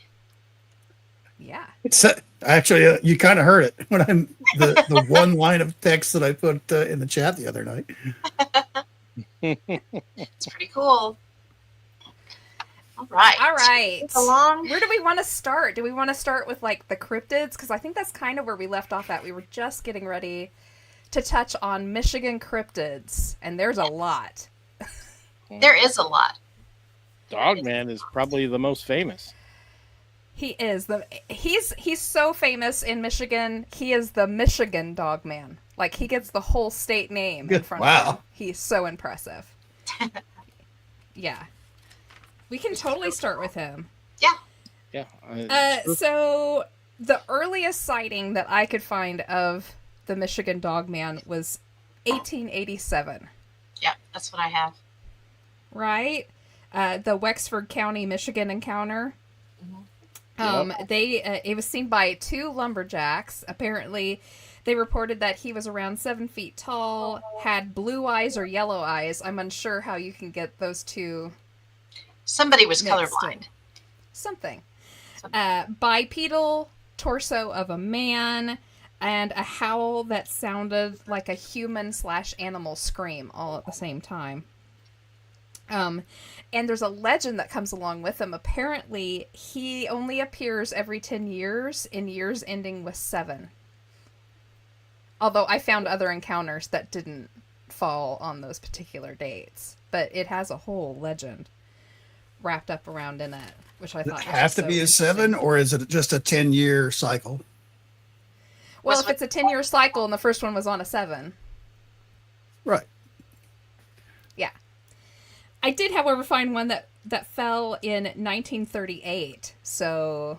Yeah. It's actually you kind of heard it when I'm the one line of text that I put in the chat the other night. It's pretty cool. All right. All right. Move along. Where do we want to start? Do we want to start with like the cryptids? Because I think that's kind of where we left off at. We were just getting ready to touch on Michigan cryptids, and there's a lot. There is a lot. Dogman is probably the most famous. He is he's so famous in Michigan. He is the Michigan Dogman. Like he gets the whole state name in front of Wow. him. He's so impressive. Yeah. We can totally start with him. Yeah. So the earliest sighting that I could find of the Michigan Dogman was 1887, Yeah, that's what I have. right? The Wexford County, Michigan encounter. It was seen by two lumberjacks. Apparently, they reported that he was around 7 feet tall, had blue eyes or yellow eyes. I'm unsure how you can get those two. Somebody was Mixed colorblind. Something. Bipedal torso of a man, and a howl that sounded like a human/animal scream all at the same time. And there's a legend that comes along with him. Apparently, he only appears every 10 years, in years ending with 7. Although I found other encounters that didn't fall on those particular dates. But it has a whole legend wrapped up around in it, which I Does thought it was have to so be a interesting. 7, or is it just a 10-year cycle? Well, if it's a 10-year cycle and the first one was on a 7. Right. Yeah. I did, however, find one that fell in 1938. So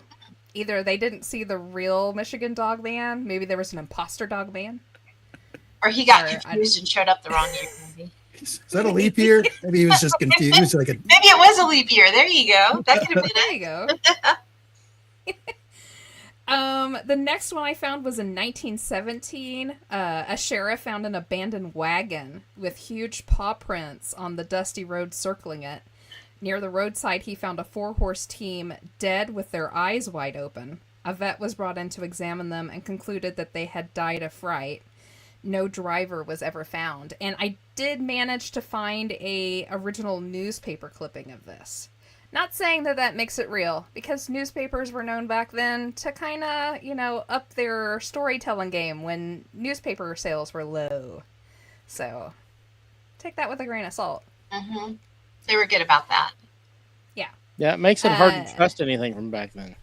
either they didn't see the real Michigan dog man, maybe there was an imposter dog man. Or he got confused and showed up the wrong year, maybe. Is that a leap year? Maybe he was just confused. Maybe it was a leap year. There you go. That could have been There you go. The next one I found was in 1917. A sheriff found an abandoned wagon with huge paw prints on the dusty road circling it. Near the roadside, he found a 4-horse team dead with their eyes wide open. A vet was brought in to examine them and concluded that they had died of fright. No driver was ever found. And I did manage to find a original newspaper clipping of this. Not saying that makes it real, because newspapers were known back then to kind of, up their storytelling game when newspaper sales were low. So, take that with a grain of salt. Mm-hmm. They were good about that. Yeah. Yeah, it makes it hard to trust anything from back then.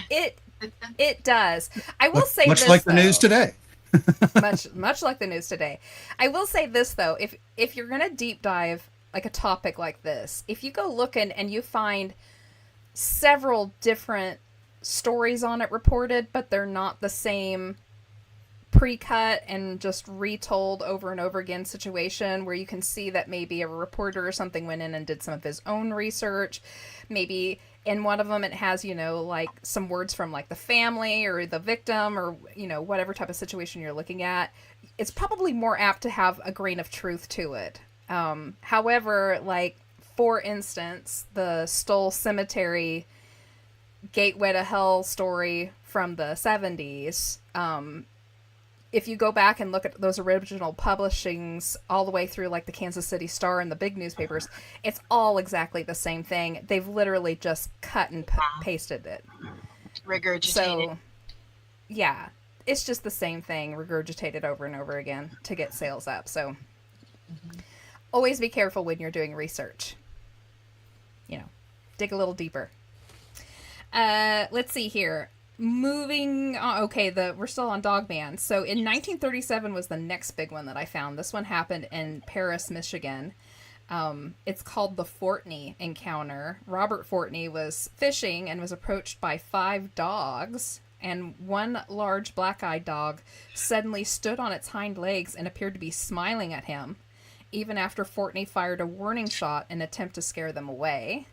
It does. I will say much this, like the though. news today. much like the news today. I will say this, though. If you're going to deep dive like a topic like this, if you go looking and you find several different stories on it reported, but they're not the same pre-cut and just retold over and over again situation, where you can see that maybe a reporter or something went in and did some of his own research. Maybe in one of them it has, like some words from like the family or the victim or, whatever type of situation you're looking at. It's probably more apt to have a grain of truth to it. However, like, for instance, the Stoll Cemetery Gateway to Hell story from the 70s, if you go back and look at those original publishings all the way through like the Kansas City Star and the big newspapers, it's all exactly the same thing. They've literally just cut and pasted it. Regurgitated. So, yeah, it's just the same thing regurgitated over and over again to get sales up. So, always be careful when you're doing research. Dig a little deeper. Let's see here. Moving on. Okay, we're still on Dogman. So in 1937 was the next big one that I found. This one happened in Paris, Michigan. It's called the Fortney Encounter. Robert Fortney was fishing and was approached by 5 dogs, and one large black-eyed dog suddenly stood on its hind legs and appeared to be smiling at him, even after Fortney fired a warning shot in an attempt to scare them away.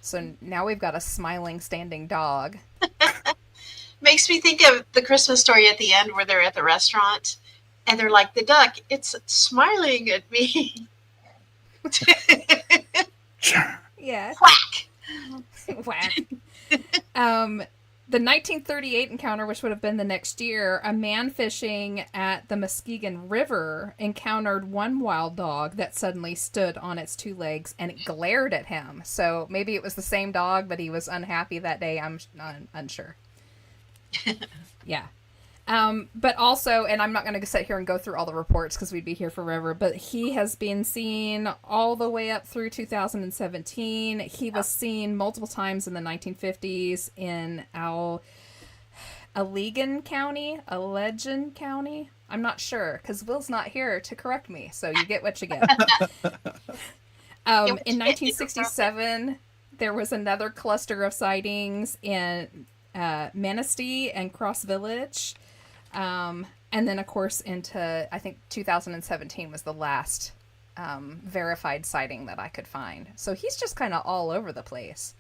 So now we've got a smiling, standing dog. Makes me think of the Christmas story at the end where they're at the restaurant and they're like, the duck, it's smiling at me. Yeah. Whack. Whack. The 1938 encounter, which would have been the next year, a man fishing at the Muskegon River encountered one wild dog that suddenly stood on its 2 legs and it glared at him. So maybe it was the same dog, but he was unhappy that day. I'm unsure. Yeah. But also, and I'm not going to sit here and go through all the reports because we'd be here forever, but he has been seen all the way up through 2017. He was seen multiple times in the 1950s in Allegan County. I'm not sure because Will's not here to correct me, so you get what you get. In 1967, there was another cluster of sightings in Manistee and Cross Village. And then, of course, into, I think, 2017 was the last verified sighting that I could find. So he's just kind of all over the place.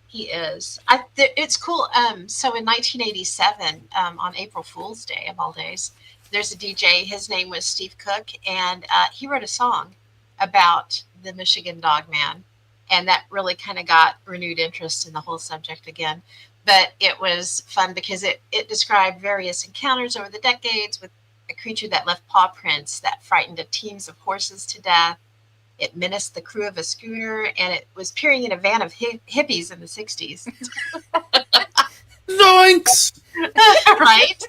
He is. It's cool. So in 1987, on April Fool's Day, of all days, there's a DJ. His name was Steve Cook, and he wrote a song about the Michigan Dog Man. And that really kind of got renewed interest in the whole subject again. But it was fun because it described various encounters over the decades with a creature that left paw prints that frightened teams of horses to death. It menaced the crew of a scooter, and it was peering in a van of hippies in the 60s. Zoinks! Right?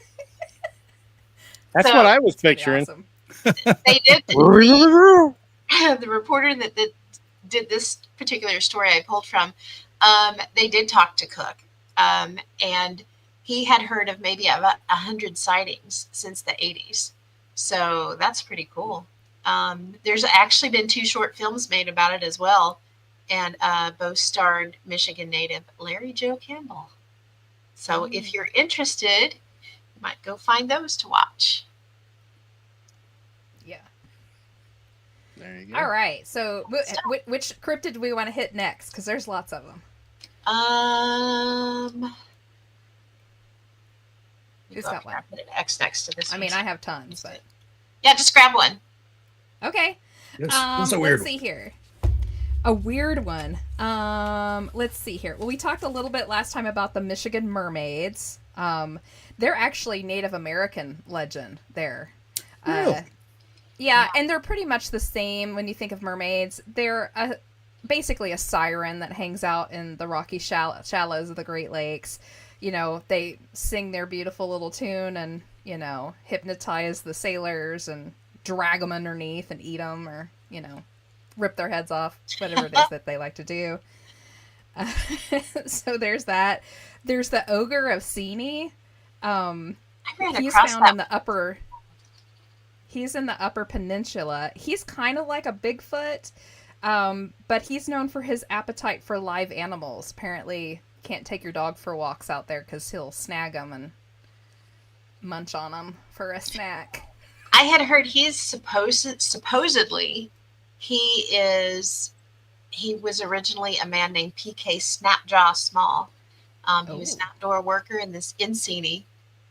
That's what I was picturing. Awesome. They did. The reporter that did this particular story I pulled from, they did talk to Cook. And he had heard of maybe about 100 sightings since the 80s. So that's pretty cool. There's actually been 2 short films made about it as well, and both starred Michigan native Larry Joe Campbell. So if you're interested, you might go find those to watch. Yeah. There you go. All right. So which cryptid do we want to hit next? Because there's lots of them. Who's got one? Put an X next to this. I mean, I have tons, but yeah, just grab one. okay. Yes, that's a weird let's see here. A weird one. Let's see here. Well, we talked a little bit last time about the Michigan mermaids. They're actually Native American legend there. Really? Yeah, and they're pretty much the same when you think of mermaids. They're basically a siren that hangs out in the rocky shallows of the Great Lakes. You know, they sing their beautiful little tune and, you know, hypnotize the sailors and drag them underneath and eat them, or, you know, rip their heads off, whatever it is that they like to do. So there's that. There's the ogre of Sini. He's found in the upper... He's in the Upper Peninsula. He's kind of like a Bigfoot, but he's known for his appetite for live animals. Apparently, can't take your dog for walks out there because he'll snag them and munch on them for a snack. I had heard he's supposedly he was originally a man named P.K. Snapjaw Small. He was an outdoor worker in Sini,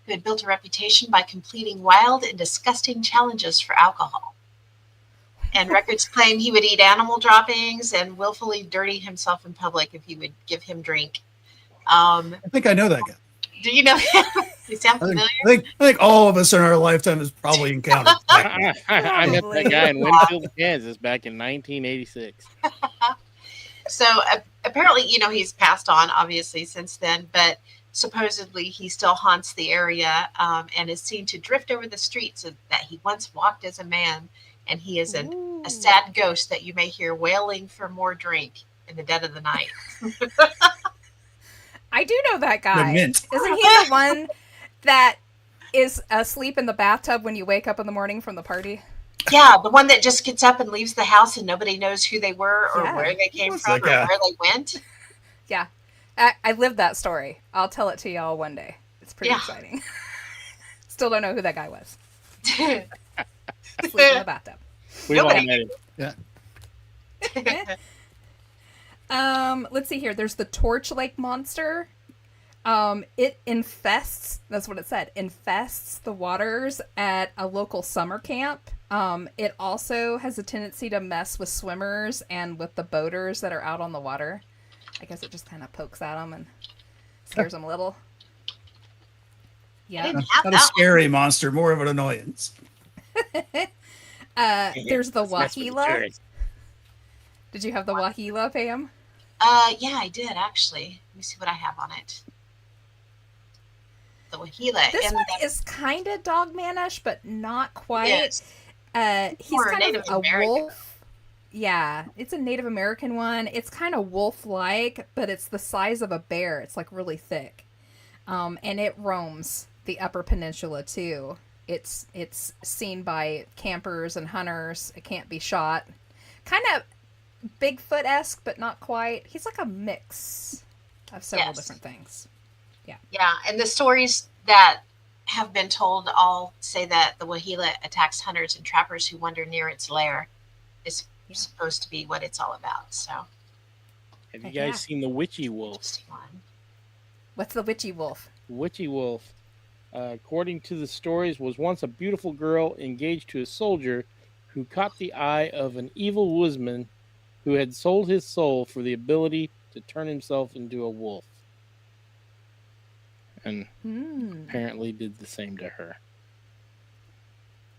who had built a reputation by completing wild and disgusting challenges for alcohol. And records claim he would eat animal droppings and willfully dirty himself in public if you would give him drink. I think I know that guy. Do you know him? You sound familiar? I think all of us in our lifetime has probably encountered that. I met that guy in Winfield, Kansas back in 1986. So apparently, you know, he's passed on, obviously, since then, but supposedly he still haunts the area and is seen to drift over the streets that he once walked as a man. And he is a sad ghost that you may hear wailing for more drink in the dead of the night. I do know that guy. The mint. Isn't he the one that is asleep in the bathtub when you wake up in the morning from the party? Yeah, the one that just gets up and leaves the house and nobody knows who they were or where they came from or where they went. Yeah. I lived that story. I'll tell it to y'all one day. It's pretty exciting. Still don't know who that guy was. Sleep in the bathtub. We've all met him. Yeah. Let's see here. There's the Torch Lake monster. It infests, that's what it said, infests the waters at a local summer camp. It also has a tendency to mess with swimmers and with the boaters that are out on the water. I guess it just kind of pokes at them and scares them a little. Yeah. Not a scary monster, more of an annoyance. There's the Wahila. Did you have the Wahila, Pam? Yeah, I did, actually. Let me see what I have on it. The Wahila. This one is kind of dogmanish, but not quite. Yes. He's kind Native of a American. wolf. Yeah, it's a Native American one. It's kind of wolf-like, but it's the size of a bear. It's like really thick. And it roams the Upper Peninsula too. It's seen by campers and hunters. It can't be shot. Kind of Bigfoot-esque, but not quite. He's like a mix of several different things. Yeah. Yeah, and the stories that have been told all say that the Wahila attacks hunters and trappers who wander near its lair. Is supposed to be what it's all about. So, have you guys seen the Witchy Wolf? What's the Witchy Wolf? Witchy Wolf, according to the stories, was once a beautiful girl engaged to a soldier who caught the eye of an evil woodsman who had sold his soul for the ability to turn himself into a wolf. And apparently did the same to her.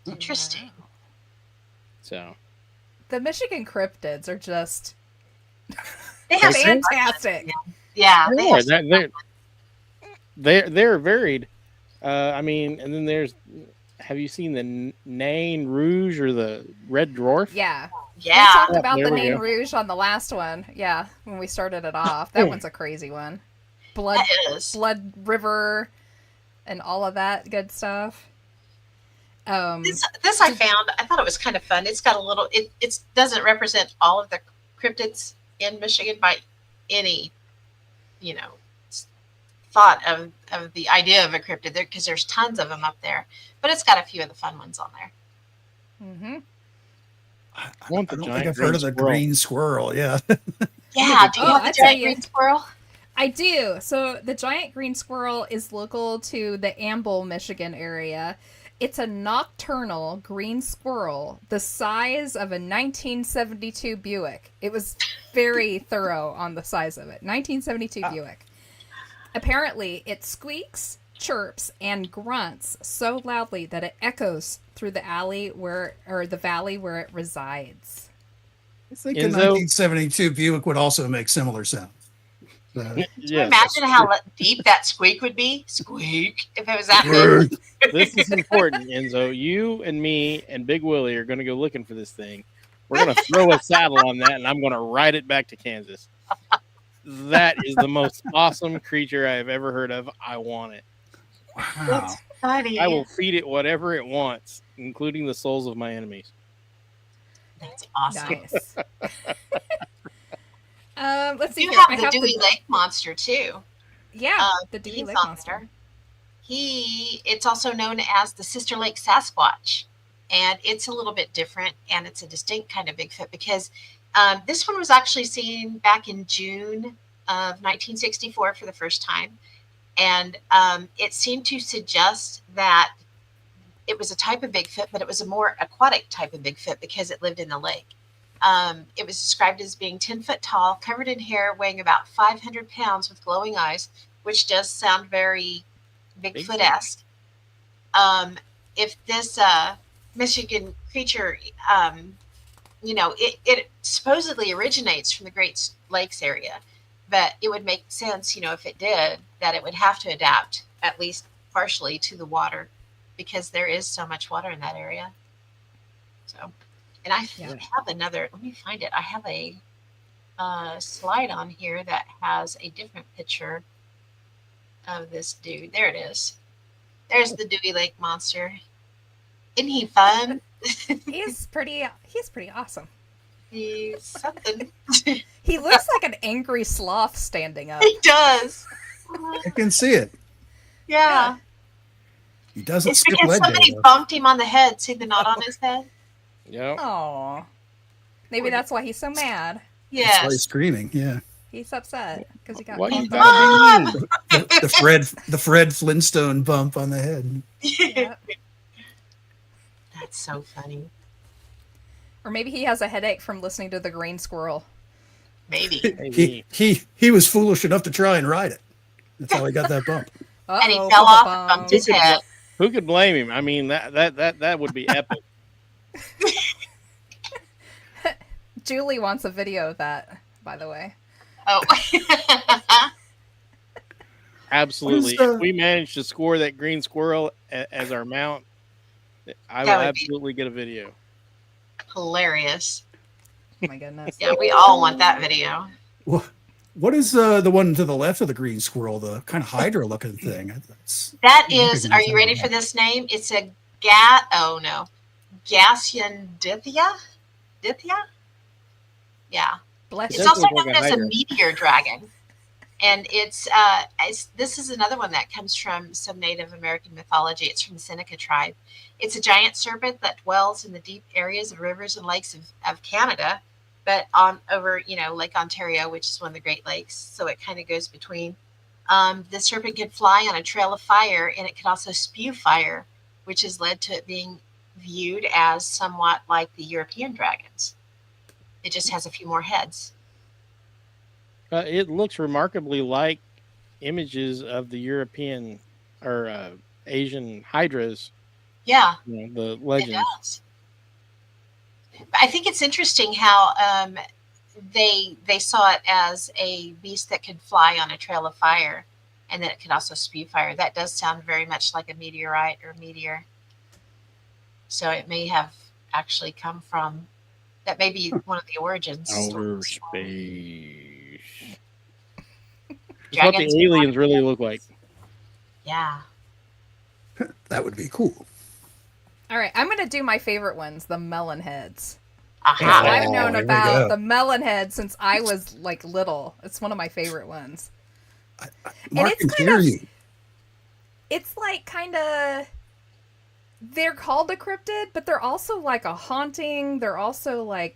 Interesting. So, the Michigan cryptids are just they have fantastic. Yeah, they're varied. I mean, and then there's. Have you seen the Nain Rouge or the Red Dwarf? Yeah. Yeah. We talked about the Nain Rouge on the last one. Yeah, when we started it off. That one's a crazy one. Blood River. and all of that good stuff. This I found. I thought it was kind of fun. It's got a little. It doesn't represent all of the cryptids in Michigan by any, thought of the idea of a cryptid there, because there's tons of them up there. But it's got a few of the fun ones on there. Mm-hmm. I don't think I've heard of the green squirrel. Yeah. Yeah. Do you have the giant green squirrel? I do. So the giant green squirrel is local to the Amble, Michigan area. It's a nocturnal green squirrel the size of a 1972 Buick. It was very thorough on the size of it. 1972 Buick. Apparently, it squeaks, chirps, and grunts so loudly that it echoes through the valley where it resides. I think a 1972 Buick would also make similar sounds. Can you imagine how deep that squeak would be? Squeak. If it was that big. This is important, Enzo. You and me and Big Willy are going to go looking for this thing. We're going to throw a saddle on that, and I'm going to ride it back to Kansas. That is the most awesome creature I've ever heard of. I want it. Wow. That's funny. I will feed it whatever it wants, including the souls of my enemies. That's awesome. Nice. Let's see. You Here. have the Dewey Lake Monster too. Yeah, the Dewey Lake Monster. It's also known as the Sister Lake Sasquatch, and it's a little bit different, and it's a distinct kind of Bigfoot because this one was actually seen back in June of 1964 for the first time, and it seemed to suggest that it was a type of Bigfoot, but it was a more aquatic type of Bigfoot because it lived in the lake. It was described as being 10 foot tall, covered in hair, weighing about 500 pounds with glowing eyes, which does sound very Bigfoot-esque. If this Michigan creature, it supposedly originates from the Great Lakes area, but it would make sense, if it did, that it would have to adapt at least partially to the water because there is so much water in that area. So, and I have another, let me find it. I have a slide on here that has a different picture of this dude. There it is. There's the Dewey Lake Monster. Isn't he fun? He's pretty awesome. He's something. He looks like an angry sloth standing up. He does. I can see it. Yeah. He doesn't it's skip because leg somebody day, bumped him on the head. See the knot on his head? Yeah. Oh. Maybe that's why he's so mad. Yes. That's why he's screaming. Yeah. He's upset because he got What you bumped. gotta be mean? The Fred Flintstone bump on the head. Yep. That's so funny. Or maybe he has a headache from listening to the green squirrel. Maybe. He was foolish enough to try and ride it. That's how he got that bump. And he fell off and bumped his head. Who could blame him? I mean, that would be epic. Julie wants a video of that, by the way. Oh. Absolutely. If we manage to score that green squirrel as our mount, I will absolutely get a video. Hilarious. Oh my goodness. Yeah, we all want that video. What is the one to the left of the green squirrel? The kind of Hydra looking thing. That is, are you ready for this name? It's a Gasiandithia? Yeah. Bless It's you. also known as a meteor dragon. And this is another one that comes from some Native American mythology. It's from the Seneca tribe. It's a giant serpent that dwells in the deep areas of rivers and lakes of Canada, but over Lake Ontario, which is one of the Great Lakes. So it kind of goes between. The serpent can fly on a trail of fire, and it can also spew fire, which has led to it being viewed as somewhat like the European dragons. It just has a few more heads. It looks remarkably like images of the European or Asian hydras. Yeah, the legend. It does. I think it's interesting how they saw it as a beast that could fly on a trail of fire, and that it could also spew fire. That does sound very much like a meteorite or meteor. So it may have actually come from. That may be one of the origins. Outer space. It's what the aliens really look like. Yeah. That would be cool. All right, I'm going to do my favorite ones, the melon heads. Aha. Oh, I've known here we about go. the melon head since I was like little. It's one of my favorite ones. Mark it's can kind hear of- you. It's like kind of, they're called a cryptid, but they're also like a haunting. They're also like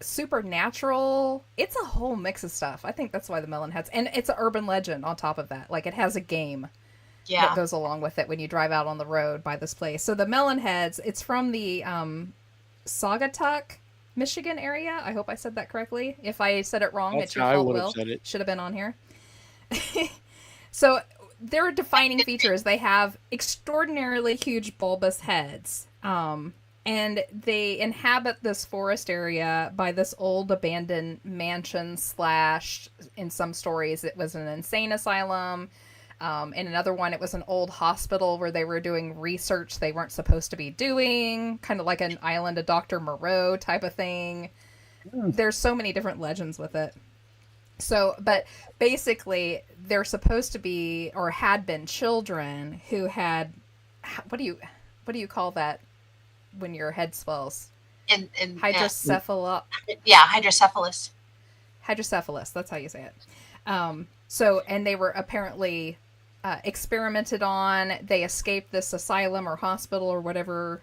supernatural. It's a whole mix of stuff. I think that's why the melon heads, and it's an urban legend on top of that. Like it has a game Yeah. that goes along with it when you drive out on the road by this place. So the melon heads, it's from the Saugatuck, Michigan area. I hope I said that correctly. If I said it wrong, That's it's your how I fault, would have Will. said it. Should have been on here. So their defining feature is they have extraordinarily huge bulbous heads. And they inhabit this forest area by this old abandoned mansion / in some stories it was an insane asylum. In another one, it was an old hospital where they were doing research they weren't supposed to be doing, kind of like an Island of Dr. Moreau type of thing. There's so many different legends with it. So, but basically, they're supposed to be or had been children who had, what do you call that when your head swells? And Hydrocephalus. hydrocephalus. That's how you say it. So, and they were apparently experimented on. They escaped this asylum or hospital or whatever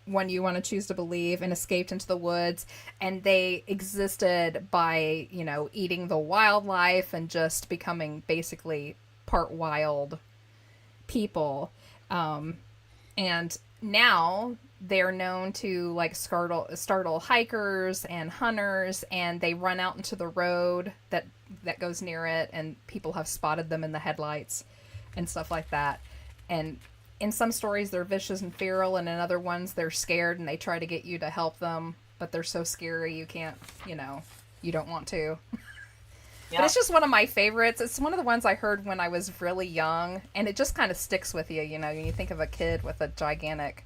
one you want to choose to believe and escaped into the woods. And they existed by, eating the wildlife and just becoming basically part wild people. And now they're known to like startle hikers and hunters, and they run out into the road that goes near it, and people have spotted them in the headlights and stuff like that. And in some stories they're vicious and feral, and in other ones they're scared and they try to get you to help them, but they're so scary you can't, you don't want to. But it's just one of my favorites. It's one of the ones I heard when I was really young, and it just kind of sticks with you, you think of a kid with a gigantic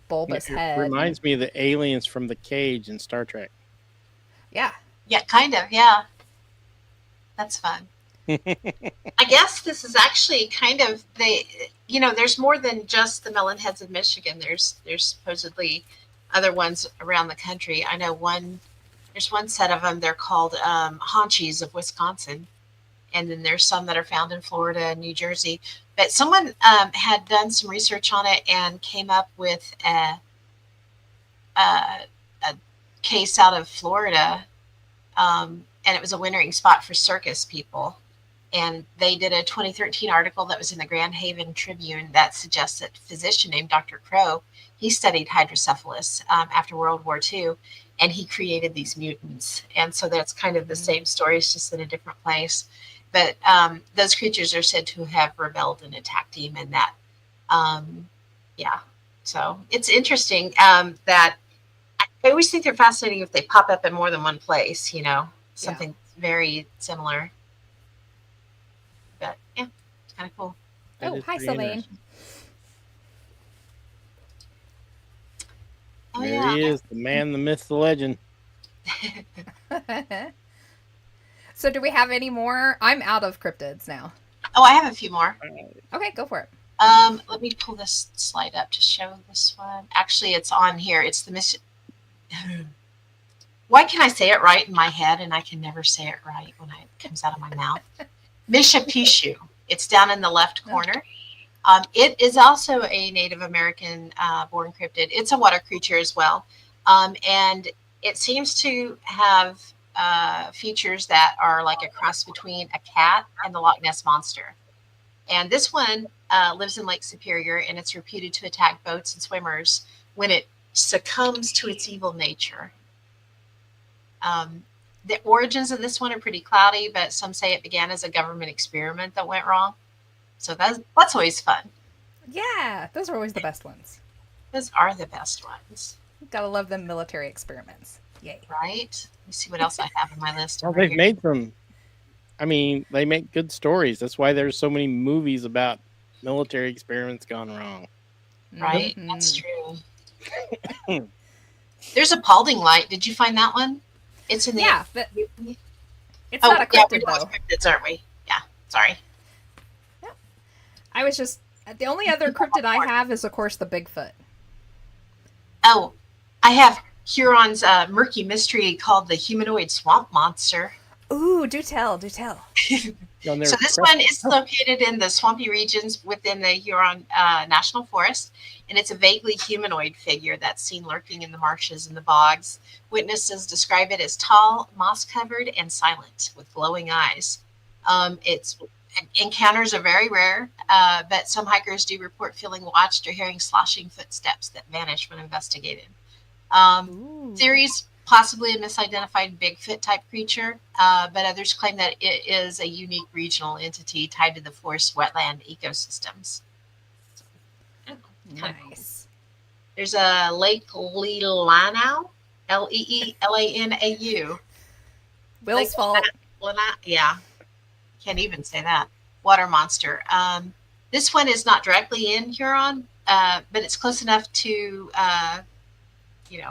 bulbous head. Reminds me of the aliens from the cage in Star Trek. Yeah. Yeah, kind of. Yeah. That's fun. I guess this is actually kind of there's more than just the melon heads of Michigan. There's supposedly other ones around the country. I know there's one set of them. They're called haunchies of Wisconsin. And then there's some that are found in Florida and New Jersey. But someone had done some research on it and came up with a case out of Florida. And it was a wintering spot for circus people. And they did a 2013 article that was in the Grand Haven Tribune that suggests that a physician named Dr. Crow, he studied hydrocephalus after World War II, and he created these mutants. And so that's kind of the same story, it's just in a different place. But those creatures are said to have rebelled and attacked him, and that, So it's interesting that I always think they're fascinating if they pop up in more than one place, something very similar. But yeah, it's kind of cool. That Oh, is hi, pretty Selene. interesting. Oh, There yeah. he is, the man, the myth, the legend. So do we have any more? I'm out of cryptids now. Oh, I have a few more. Okay, go for it. Let me pull this slide up to show this one. Actually, it's on here. It's the Why can I say it right in my head and I can never say it right when it comes out of my mouth? Mishapishu. It's down in the left corner. It is also a Native American born cryptid. It's a water creature as well. And it seems to have features that are like a cross between a cat and the Loch Ness Monster. And this one lives in Lake Superior, and it's reputed to attack boats and swimmers when it succumbs to its evil nature. The origins of this one are pretty cloudy, but some say it began as a government experiment that went wrong. So that's always fun. Yeah, those are always the best ones. Those are the best ones. Gotta love them military experiments. Yay. Right? Let me see what else I have on my list. Well, over they've here. made some. I mean, they make good stories. That's why there's so many movies about military experiments gone wrong. Right? Mhm. That's true. There's a Paulding light. Did you find that one? It's in the Yeah, but it's Oh, not a yeah, cryptid we're doing though. cryptids, aren't we? Yeah. Sorry. I was just The only other cryptid I have is, of course, the Bigfoot. Oh, I have Huron's murky mystery called the humanoid swamp monster. Ooh, do tell, do tell. So this one is located in the swampy regions within the Huron National Forest, and it's a vaguely humanoid figure that's seen lurking in the marshes and the bogs. Witnesses describe it as tall, moss-covered, and silent, with glowing eyes. Encounters are very rare, but some hikers do report feeling watched or hearing sloshing footsteps that vanish when investigated. Theories possibly a misidentified Bigfoot type creature, but others claim that it is a unique regional entity tied to the forest wetland ecosystems. Nice. There's a Lake Leelanau, Leelanau. Will's fault. Yeah, can't even say that. Water monster. This one is not directly in Huron, but it's close enough to,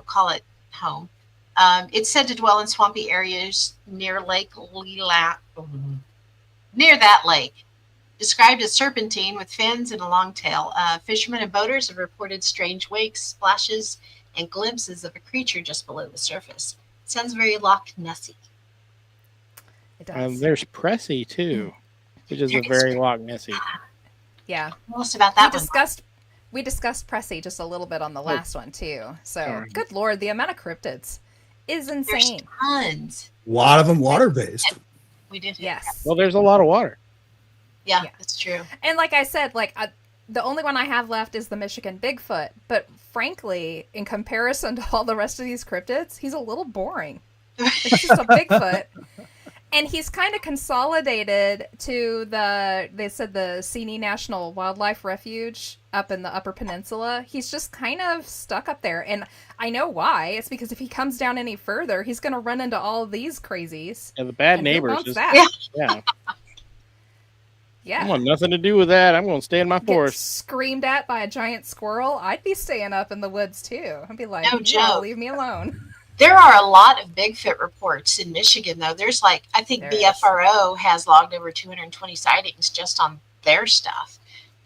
call it home. It's said to dwell in swampy areas near Lake near that lake. Described as serpentine with fins and a long tail, fishermen and boaters have reported strange wakes, splashes, and glimpses of a creature just below the surface. It sounds very Loch Nessy. It does. There's Pressy too, which is a very Loch Nessy. Yeah. Tell us about that one. We discussed Pressy just a little bit on the last one too. So, good Lord, the amount of cryptids is insane. There's tons. A lot of them water-based. We did. Yes. Well, there's a lot of water. Yeah, that's true. And like I said, the only one I have left is the Michigan Bigfoot. But frankly, in comparison to all the rest of these cryptids, he's a little boring. It's just a Bigfoot. And he's kind of consolidated to they said the Seney National Wildlife Refuge up in the Upper Peninsula. He's just kind of stuck up there. And I know why. It's because if he comes down any further, he's going to run into all of these crazies. And the bad and neighbors. Yeah. I want nothing to do with that. I'm going to stay in my forest. Screamed at by a giant squirrel. I'd be staying up in the woods too. I'd be like, no joke. Leave me alone. There are a lot of Bigfoot reports in Michigan, though. There's I think BFRO has logged over 220 sightings just on their stuff.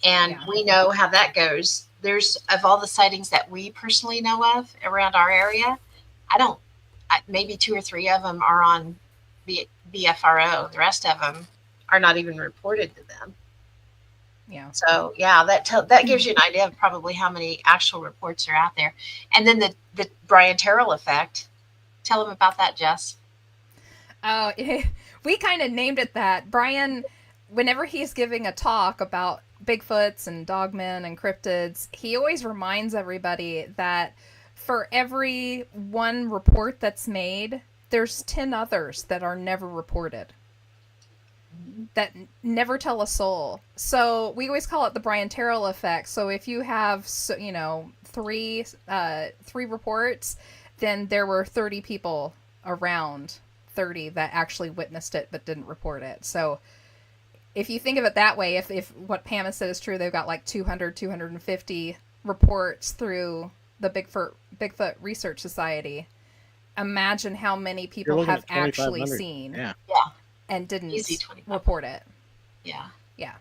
And we know how that goes. There's, of all the sightings that we personally know of around our area, maybe 2 or 3 of them are on BFRO. The rest of them are not even reported to them. Yeah. So that gives you an idea of probably how many actual reports are out there. And then the Brian Terrell effect. Tell them about that, Jess. Oh, we kind of named it that. Brian, whenever he's giving a talk about Bigfoots and dogmen and cryptids, he always reminds everybody that for every one report that's made, there's 10 others that are never reported. That never tell a soul. So we always call it the Brian Terrell effect. So if you have, 3 reports, then there were 30 people around 30 that actually witnessed it but didn't report it. So if you think of it that way, if what Pam has said is true, they've got 250 reports through the Bigfoot Research Society. Imagine how many people have actually seen. Yeah. And didn't report it. Yeah. Yeah.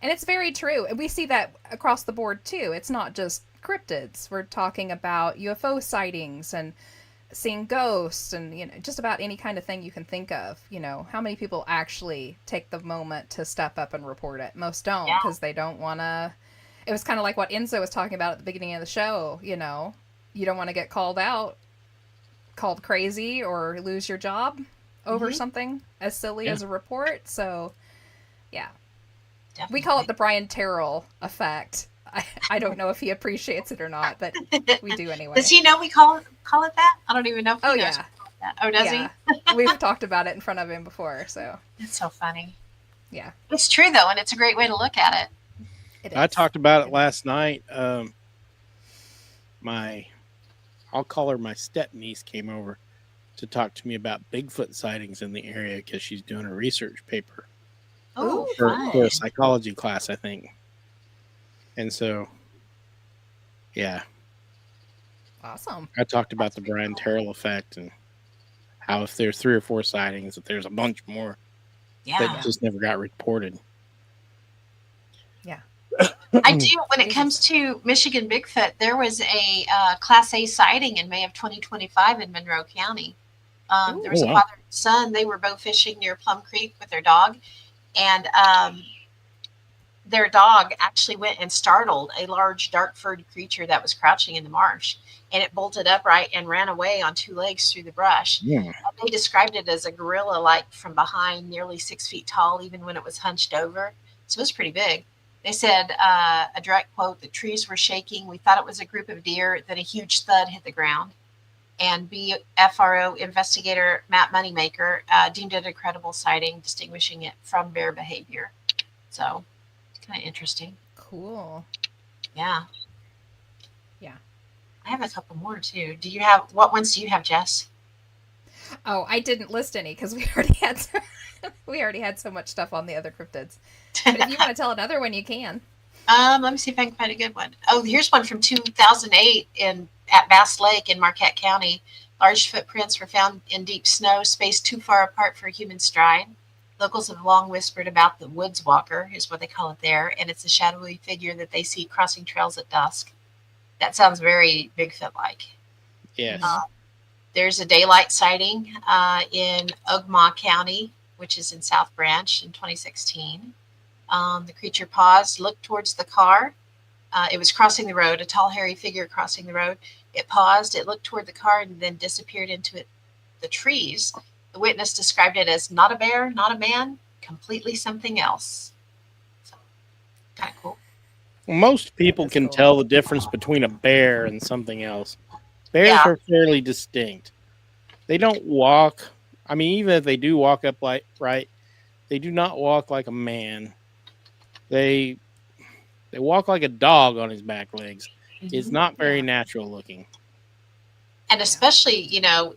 And it's very true. And we see that across the board, too. It's not just cryptids. We're talking about UFO sightings and seeing ghosts and, just about any kind of thing you can think of. How many people actually take the moment to step up and report it? Most don't, because they don't want to. It was kind of like what Enzo was talking about at the beginning of the show. You don't want to get called crazy or lose your job over something as silly as a report. So, yeah. Definitely. We call it the Brian Terrell effect. I don't know if he appreciates it or not, but we do anyway. Does he know we call it that? I don't even know if he knows. That. Oh, does he? We've talked about it in front of him before, so. It's so funny. Yeah. It's true, though, and it's a great way to look at it. I talked about it last night. I'll call her my step niece came over to talk to me about Bigfoot sightings in the area because she's doing a research paper for a psychology class, I think. And so, yeah. Awesome. I talked about the Brian Terrell effect and how if there's 3 or 4 sightings, that there's a bunch more that just never got reported. Yeah. I do. When it comes to Michigan Bigfoot, there was a Class A sighting in May of 2025 in Monroe County. There was a father and son. They were both fishing near Plum Creek with their dog, and their dog actually went and startled a large dark-furred creature that was crouching in the marsh, and it bolted upright and ran away on two legs through the brush. Yeah. They described it as a gorilla, like from behind, nearly 6 feet tall, even when it was hunched over. So it was pretty big. They said, a direct quote, "The trees were shaking. We thought it was a group of deer. Then a huge thud hit the ground." And BFRO investigator Matt Moneymaker deemed it a credible sighting, distinguishing it from bear behavior. So it's kind of interesting. Cool. Yeah. Yeah. I have a couple more too. What ones do you have, Jess? Oh, I didn't list any because we already had so much stuff on the other cryptids. But if you want to tell another one, you can. Let me see if I can find a good one. Oh, here's one from 2008 at Bass Lake in Marquette County. Large footprints were found in deep snow, spaced too far apart for a human stride. Locals have long whispered about the woods walker, is what they call it there, and it's a shadowy figure that they see crossing trails at dusk. That sounds very Bigfoot-like. Yes. There's a daylight sighting in Ogama County, which is in South Branch, in 2016. The creature paused, looked towards the car. It was crossing the road, a tall, hairy figure crossing the road. It paused, it looked toward the car, and then disappeared into the trees. The witness described it as not a bear, not a man, completely something else. So, kind of cool. Most people can cool. tell the difference between a bear and something else. Bears are fairly distinct. They don't walk. I mean, even if they do walk up right, they do not walk like a man. They walk like a dog on his back legs. It's not very natural looking. And especially,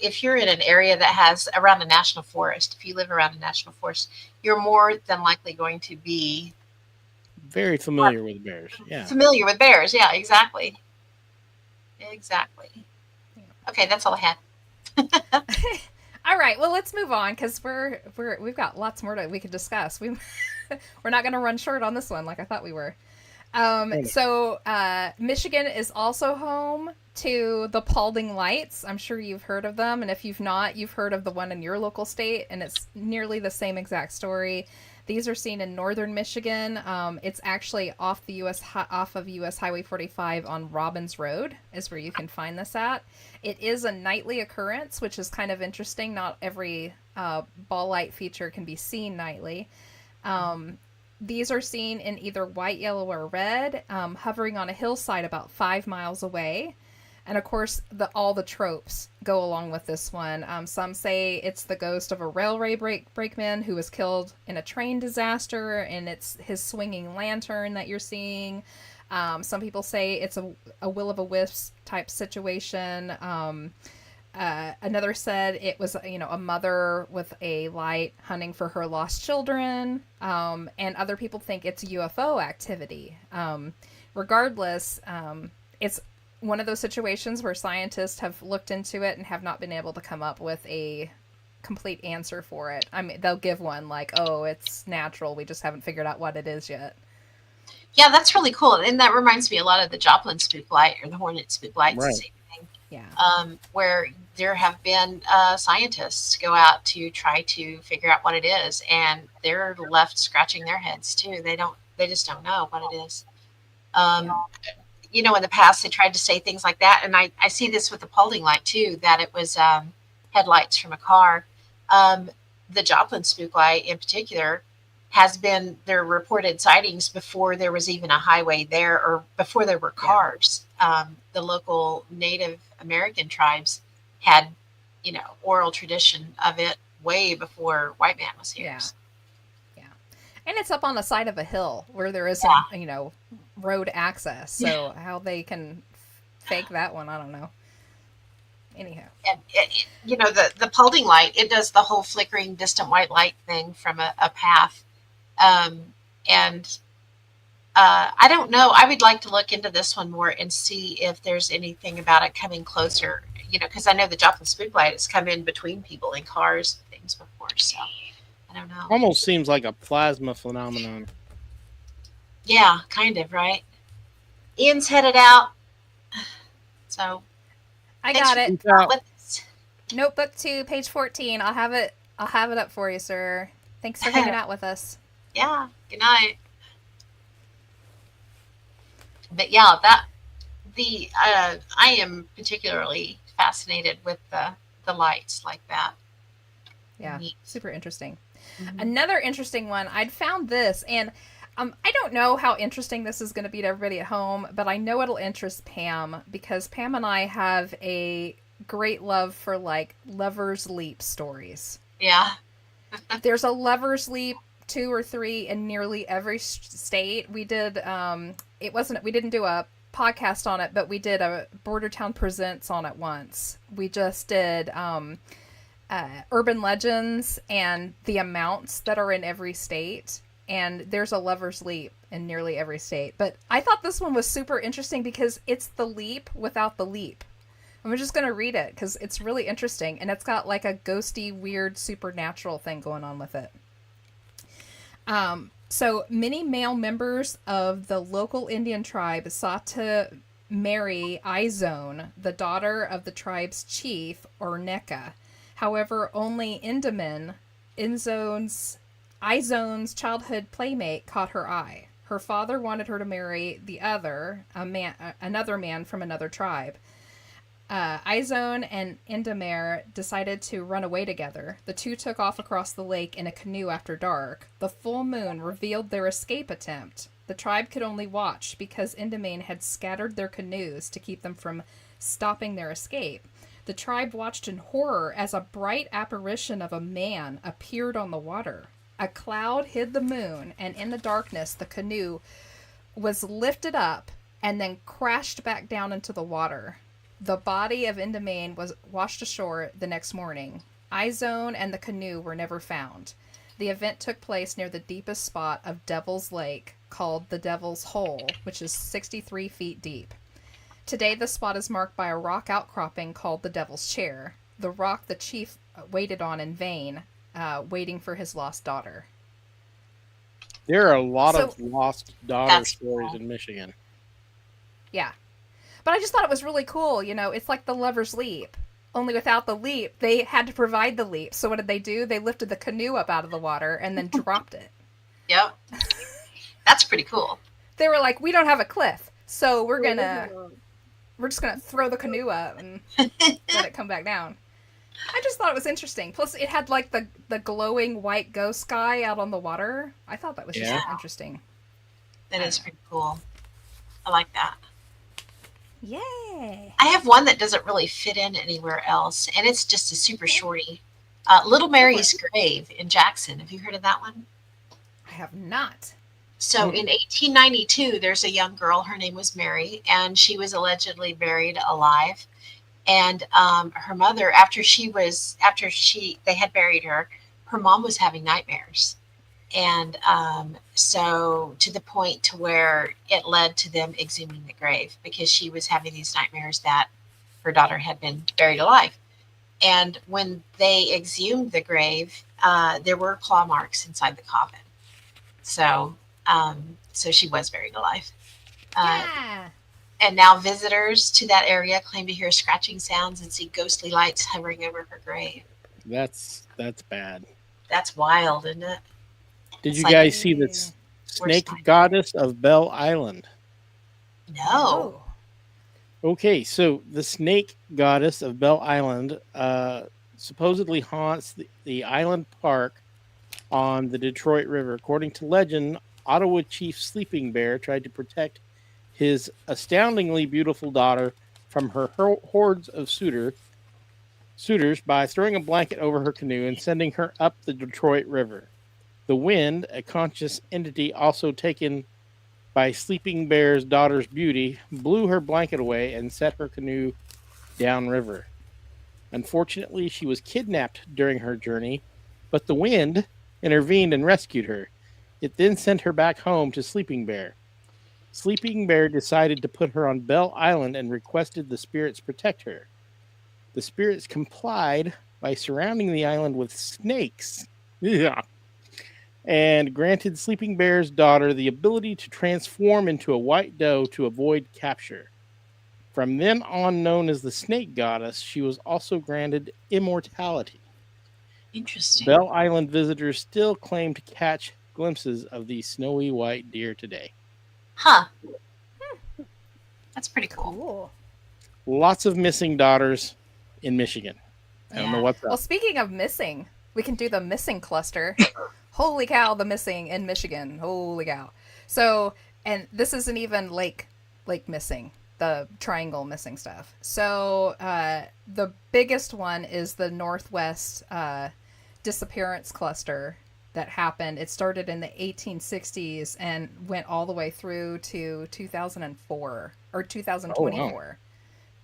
if you're in an area that has around a national forest, if you live around a national forest, you're more than likely going to be very familiar with bears. Yeah. Familiar with bears. Yeah, exactly. Exactly. Okay, that's all I had. All right, well, let's move on because we've got lots more we could discuss. We're not going to run short on this one like I thought we were. So Michigan is also home to the Paulding Lights. I'm sure you've heard of them, and if you've not, you've heard of the one in your local state, and it's nearly the same exact story. These are seen in northern Michigan. It's actually off of US Highway 45 on Robbins Road is where you can find this at. It is a nightly occurrence, which is kind of interesting. Not every ball light feature can be seen nightly. These are seen in either white, yellow, or red, hovering on a hillside about 5 miles away. And of course, all the tropes go along with this one. Some say it's the ghost of a railway brakeman who was killed in a train disaster, and it's his swinging lantern that you're seeing. Some people say it's a will-o'-the-wisp type situation. Another said it was, a mother with a light hunting for her lost children. And other people think it's UFO activity. Regardless, it's one of those situations where scientists have looked into it and have not been able to come up with a complete answer for it. I mean, they'll give one like, oh, it's natural. We just haven't figured out what it is yet. Yeah, that's really cool. And that reminds me a lot of the Joplin spook light or the Hornet spook light. Right. Same thing. Yeah. Where there have been scientists go out to try to figure out what it is, and they're left scratching their heads too. They just don't know what it is. In the past they tried to say things like that, and I see this with the Paulding light too, that it was headlights from a car. The Joplin spook light in particular has been their reported sightings before there was even a highway there or before there were cars. The local Native American tribes had, oral tradition of it way before white man was here. Yeah. And it's up on the side of a hill where there isn't, road access. So how they can fake that one, I don't know. Anyhow. And, the Paulding light, it does the whole flickering distant white light thing from a path. I don't know. I would like to look into this one more and see if there's anything about it coming closer, because I know the Joplin spook light has come in between people in cars and things before. So I don't know. Almost seems like a plasma phenomenon. Yeah, kind of, right? Ian's headed out. So I thanks got for it. being out with us. Notebook 2, page 14. I'll have it up for you, sir. Thanks for hanging out with us. Yeah. Good night. But yeah, I am particularly fascinated with the lights like that. Yeah, Neat. super interesting. Mhm. Another interesting one, I'd found this, and I don't know how interesting this is going to be to everybody at home, but I know it'll interest Pam, because Pam and I have a great love for, like, Lover's Leap stories. Yeah. There's a Lover's Leap 2 or 3 in nearly every state. We did, we didn't do a podcast on it, but we did a Bordertown Presents on it once. We just did urban legends and the amounts that are in every state, and there's a Lover's Leap in nearly every state. But I thought this one was super interesting because it's the leap without the leap. I'm just going to read it because it's really interesting, and it's got like a ghosty, weird, supernatural thing going on with it. So many male members of the local Indian tribe sought to marry Izone, the daughter of the tribe's chief, or Neka. However, only Indaman, Izone's childhood playmate, caught her eye. Her father wanted her to marry another man from another tribe. Izone and Indamare decided to run away together. The two took off across the lake in a canoe after dark. The full moon revealed their escape attempt. The tribe could only watch because Indamane had scattered their canoes to keep them from stopping their escape. The tribe watched in horror as a bright apparition of a man appeared on the water. A cloud hid the moon, and in the darkness the canoe was lifted up and then crashed back down into the water. The body of Indamane was washed ashore the next morning. Izone and the canoe were never found. The event took place near the deepest spot of Devil's Lake, called the Devil's Hole, which is 63 feet deep. Today, the spot is marked by a rock outcropping called the Devil's Chair, the rock the chief waited on in vain, waiting for his lost daughter. There are a lot of lost daughter That's stories cool. in Michigan. Yeah. But I just thought it was really cool. You know, it's like the Lover's Leap. Only without the leap, they had to provide the leap. So what did they do? They lifted the canoe up out of the water and then dropped it. Yep. That's pretty cool. They were like, we don't have a cliff, so we're just gonna throw the canoe up and let it come back down. I just thought it was interesting. Plus, it had like the glowing white ghost sky out on the water. I thought that was just interesting. That is pretty cool. I like that. Yay! I have one that doesn't really fit in anywhere else, and it's just a super shorty. Little Mary's Grave in Jackson. Have you heard of that one? I have not. So in 1892, there's a young girl. Her name was Mary, and she was allegedly buried alive. And her mother, after they had buried her, her mom was having nightmares. And so to the point to where it led to them exhuming the grave, because she was having these nightmares that her daughter had been buried alive. And when they exhumed the grave, there were claw marks inside the coffin. So she was buried alive. Yeah. And now visitors to that area claim to hear scratching sounds and see ghostly lights hovering over her grave. That's bad. That's wild, isn't it? Did It's you like- guys see this snake goddess of Bell Island? No. Okay, so the snake goddess of Bell Island supposedly haunts the island park on the Detroit River. According to legend, Ottawa Chief Sleeping Bear tried to protect his astoundingly beautiful daughter from her hordes of suitors by throwing a blanket over her canoe and sending her up the Detroit River. The wind, a conscious entity also taken by Sleeping Bear's daughter's beauty, blew her blanket away and set her canoe downriver. Unfortunately, she was kidnapped during her journey, but the wind intervened and rescued her. It then sent her back home to Sleeping Bear. Sleeping Bear decided to put her on Bell Island and requested the spirits protect her. The spirits complied by surrounding the island with snakes. Yeah. and granted Sleeping Bear's daughter the ability to transform into a white doe to avoid capture. From then on known as the Snake Goddess, she was also granted immortality. Interesting. Bell Island visitors still claim to catch glimpses of the snowy white deer today. Huh. That's pretty cool. Cool. Lots of missing daughters in Michigan. I don't know what's Well, up. speaking of missing, we can do the missing cluster. Holy cow, the missing in Michigan. Holy cow. So, and this isn't even lake missing, the triangle missing stuff. So, the biggest one is the Northwest disappearance cluster that happened. It started in the 1860s and went all the way through to 2004 or 2024. Oh, wow.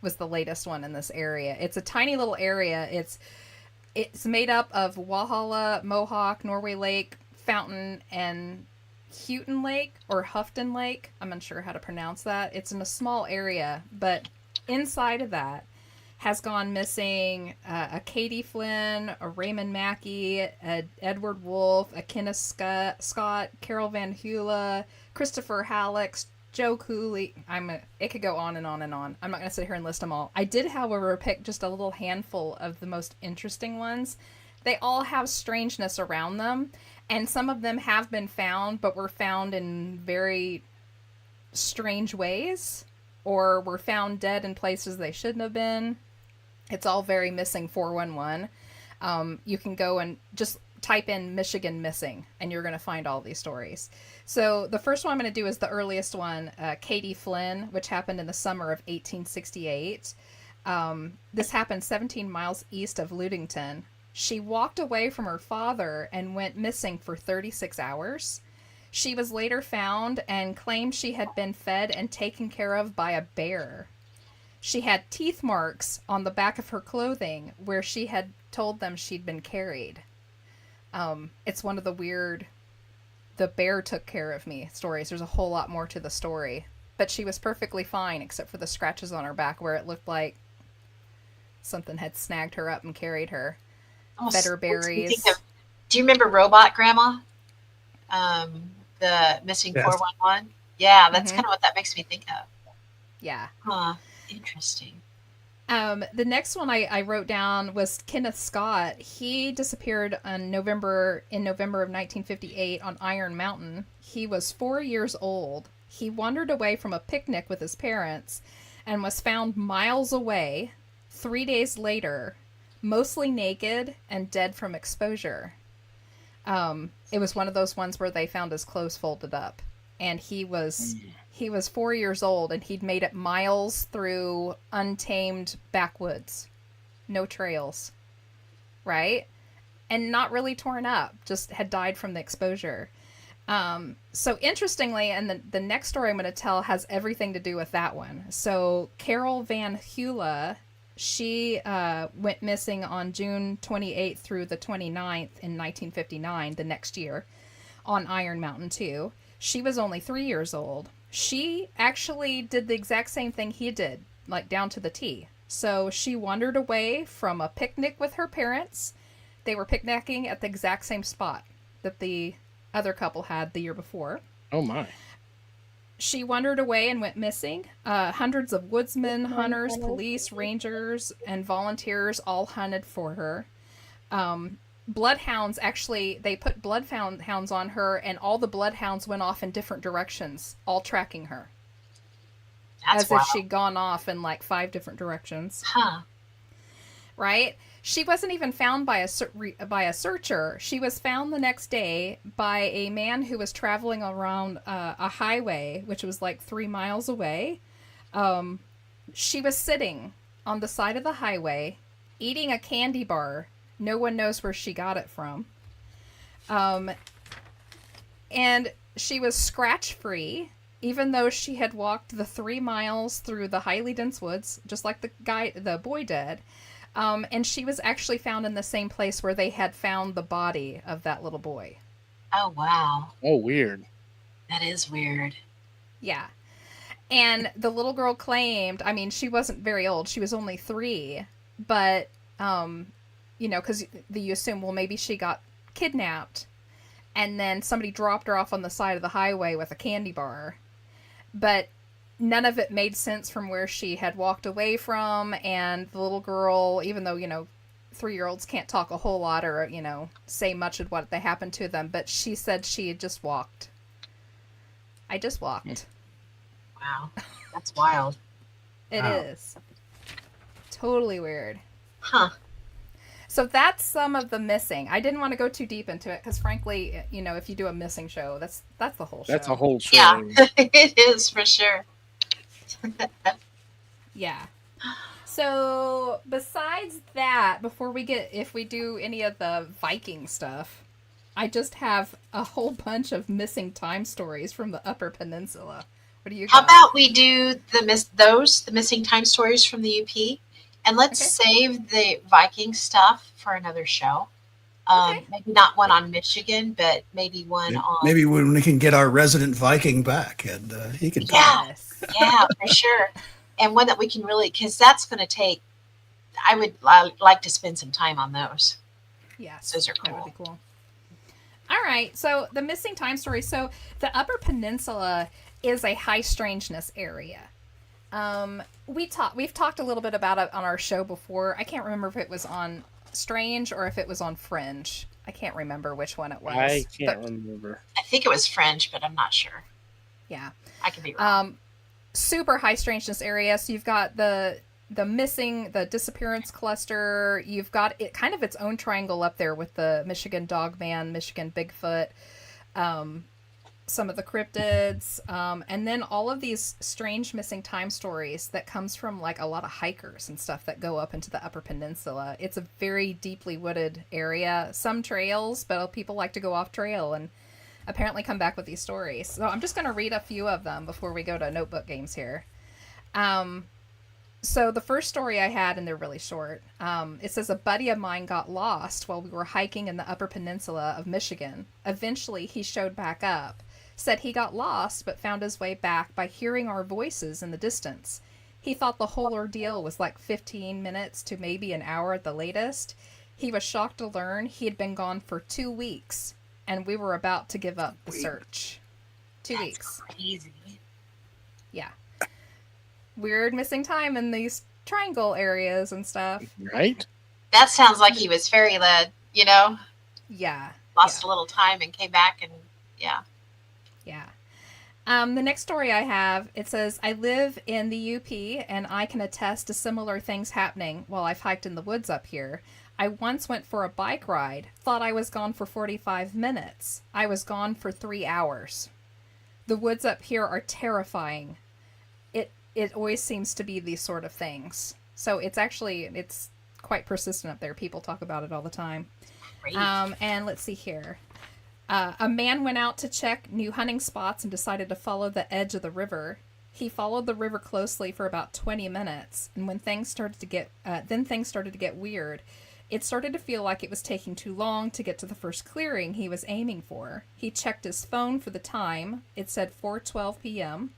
Was the latest one in this area. It's a tiny little area. It's made up of Walhalla, Mohawk, Norway Lake, Fountain, and Houghton Lake or Houghton Lake. I'm unsure how to pronounce that. It's in a small area, but inside of that has gone missing a Katie Flynn, a Raymond Mackey, a Edward Wolf, a Kenneth Scott, Carol Van Hula, Christopher Hallex, Joe Cooley. It could go on and on and on. I'm not going to sit here and list them all. I did, however, pick just a little handful of the most interesting ones. They all have strangeness around them, and some of them have been found, but were found in very strange ways, or were found dead in places they shouldn't have been. It's all very missing 411. You can go and just type in Michigan missing, and you're going to find all these stories. So the first one I'm going to do is the earliest one, Katie Flynn, which happened in the summer of 1868. This happened 17 miles east of Ludington. She walked away from her father and went missing for 36 hours. She was later found and claimed she had been fed and taken care of by a bear. She had teeth marks on the back of her clothing where she had told them she'd been carried. It's one of the weird, the bear took care of me stories. There's a whole lot more to the story. But she was perfectly fine except for the scratches on her back where it looked like something had snagged her up and carried her. Fed her berries. Do you remember Robot Grandma? The missing 411? Yeah, that's kind of what that makes me think of. Yeah. Huh. Interesting. The next one I wrote down was Kenneth Scott. He disappeared in November of 1958 on Iron Mountain. He was 4 years old. He wandered away from a picnic with his parents and was found miles away 3 days later, mostly naked and dead from exposure. It was one of those ones where they found his clothes folded up, and he was 4 years old, and he'd made it miles through untamed backwoods, no trails, right? And not really torn up, just had died from the exposure. So interestingly, and the next story I'm going to tell has everything to do with that one. So Carol Van Hula, she went missing on June 28th through the 29th in 1959, the next year, on Iron Mountain too. She was only 3 years old. She actually did the exact same thing he did, like down to the T. So she wandered away from a picnic with her parents. They were picnicking at the exact same spot that the other couple had the year before. Oh my. She wandered away and went missing. Hundreds of woodsmen, hunters, police, rangers, and volunteers all hunted for her. Bloodhounds, actually, they put bloodhounds on her, and all the bloodhounds went off in different directions, all tracking her. That's as wild. if she'd gone off in like 5 different directions. Huh. Right? She wasn't even found by a searcher. She was found the next day by a man who was traveling around a highway, which was like 3 miles away. She was sitting on the side of the highway, eating a candy bar. No one knows where she got it from. And she was scratch-free, even though she had walked the 3 miles through the highly dense woods, just like the boy did. And she was actually found in the same place where they had found the body of that little boy. Oh, wow. Oh, weird. That is weird. Yeah. And the little girl claimed, I mean, she wasn't very old. She was only 3. But, you know, because you assume, well, maybe she got kidnapped. and then somebody dropped her off on the side of the highway with a candy bar. But none of it made sense from where she had walked away from, and the little girl, even though, 3-year-olds can't talk a whole lot or, say much of what they happened to them, but she said she had just walked. I just walked. Wow. That's wild. It is. Totally weird. Huh. So that's some of the missing. I didn't want to go too deep into it because, frankly, if you do a missing show, that's the whole show. That's a whole show. Yeah, it is for sure. Yeah. So besides that, if we do any of the Viking stuff, I just have a whole bunch of missing time stories from the Upper Peninsula. What do you got? How about we do the missing time stories from the UP, and let's save the Viking stuff for another show. Maybe not one on Michigan, but maybe one on. Maybe when we can get our resident Viking back, and he can. Yeah, for sure. And one that we can really, because that's going to take. I would like to spend some time on those. Yes, those are cool. That would be cool. All right, so the missing time story. So the Upper Peninsula is a high strangeness area. We've talked a little bit about it on our show before. I can't remember if it was on Strange or if it was on Fringe. I can't remember which one it was. I can't remember. I think it was Fringe, but I'm not sure. Yeah, I could be wrong. Super high strangeness area. So you've got the disappearance cluster. You've got it kind of its own triangle up there with the Michigan Dogman, Michigan Bigfoot, some of the cryptids, and then all of these strange missing time stories that comes from like a lot of hikers and stuff that go up into the Upper Peninsula. It's a very deeply wooded area. Some trails, but people like to go off trail and apparently come back with these stories. So I'm just going to read a few of them before we go to notebook games here. So the first story I had, and they're really short, it says a buddy of mine got lost while we were hiking in the Upper Peninsula of Michigan. Eventually he showed back up, said he got lost but found his way back by hearing our voices in the distance. He thought the whole ordeal was like 15 minutes to maybe an hour at the latest. He was shocked to learn he had been gone for 2 weeks, and we were about to give up the search. 2 weeks. Crazy. Yeah. Weird missing time in these triangle areas and stuff. Right? That sounds like he was fairy led, Yeah. Lost a little time and came back, and yeah. Yeah. The next story I have, it says, I live in the UP and I can attest to similar things happening while I've hiked in the woods up here. I once went for a bike ride, thought I was gone for 45 minutes. I was gone for 3 hours. The woods up here are terrifying. It always seems to be these sort of things. So it's quite persistent up there. People talk about it all the time. Great. And let's see here. A man went out to check new hunting spots and decided to follow the edge of the river. He followed the river closely for about 20 minutes, and when things started to get weird. It started to feel like it was taking too long to get to the first clearing he was aiming for. He checked his phone for the time. It said 4:12 p.m.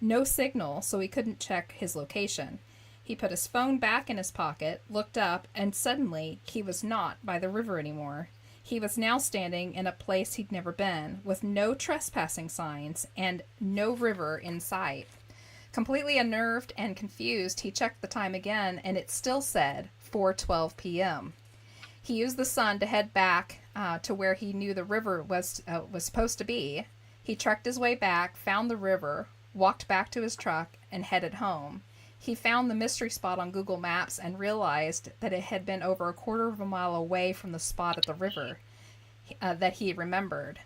No signal, so he couldn't check his location. He put his phone back in his pocket, looked up, and suddenly he was not by the river anymore. He was now standing in a place he'd never been, with no trespassing signs and no river in sight. Completely unnerved and confused, he checked the time again, and it still said 4:12 p.m. He used the sun to head back to where he knew the river was supposed to be. He trekked his way back, found the river, walked back to his truck, and headed home. He found the mystery spot on Google Maps and realized that it had been over a quarter of a mile away from the spot at the river that he remembered.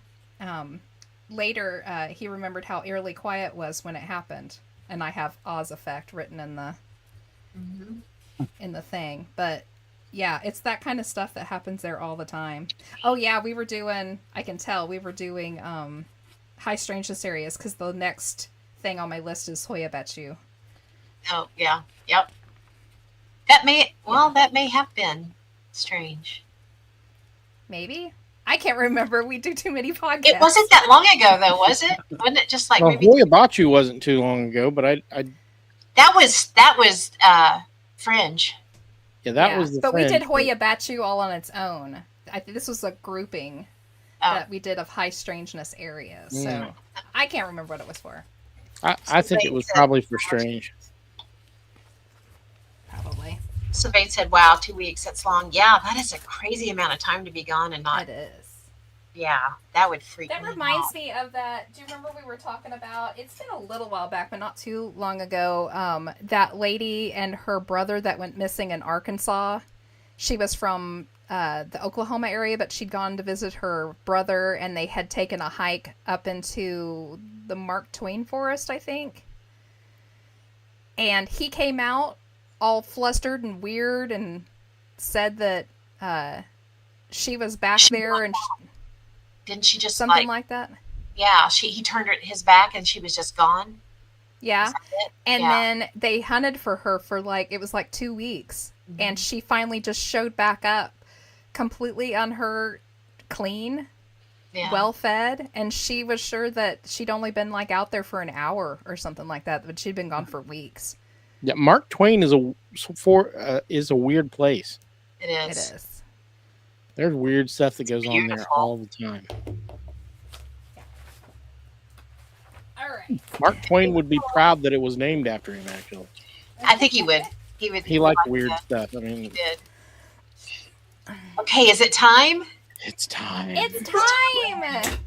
Later, he remembered how eerily quiet it was when it happened. And I have Oz effect written in the thing. But yeah, it's that kind of stuff that happens there all the time. Oh yeah, we were doing high strangeness areas because the next thing on my list is Hoya Bachu. Oh yeah, yep. That may have been strange. Maybe. I can't remember. We do too many podcasts. It wasn't that long ago, though, was it? Wasn't it just like maybe? Hoya Bachu wasn't too long ago, but I That was Fringe. Yeah, that was the but Fringe. we did Hoya Bachu all on its own. I think this was a grouping. that we did of high strangeness areas. So I can't remember what it was for. I think it was probably for strange. Probably. So Vane said, wow, 2 weeks, that's long. Yeah, that is a crazy amount of time to be gone and not. It is. Yeah, that would freak That me reminds out. me of that. Do you remember we were talking about, it's been a little while back, but not too long ago, that lady and her brother that went missing in Arkansas? She was from the Oklahoma area, but she'd gone to visit her brother, and they had taken a hike up into the Mark Twain forest, I think. And he came out all flustered and weird and said that she was back there and Didn't she just something like that. Yeah, he turned his back and she was just gone. Yeah. Is that it? And Yeah. then they hunted for her for it was 2 weeks. Mm-hmm. And she finally just showed back up completely unhurt, clean, well fed. And she was sure that she'd only been out there for an hour or something like that, but she'd been gone for weeks. Yeah, Mark Twain is a weird place. It is. It is. There's weird stuff that goes on there all the time. All right. Mark Twain would be proud that it was named after him, actually. I think he would. He liked weird stuff. I mean, he did. Okay, is it time? It's time. It's time!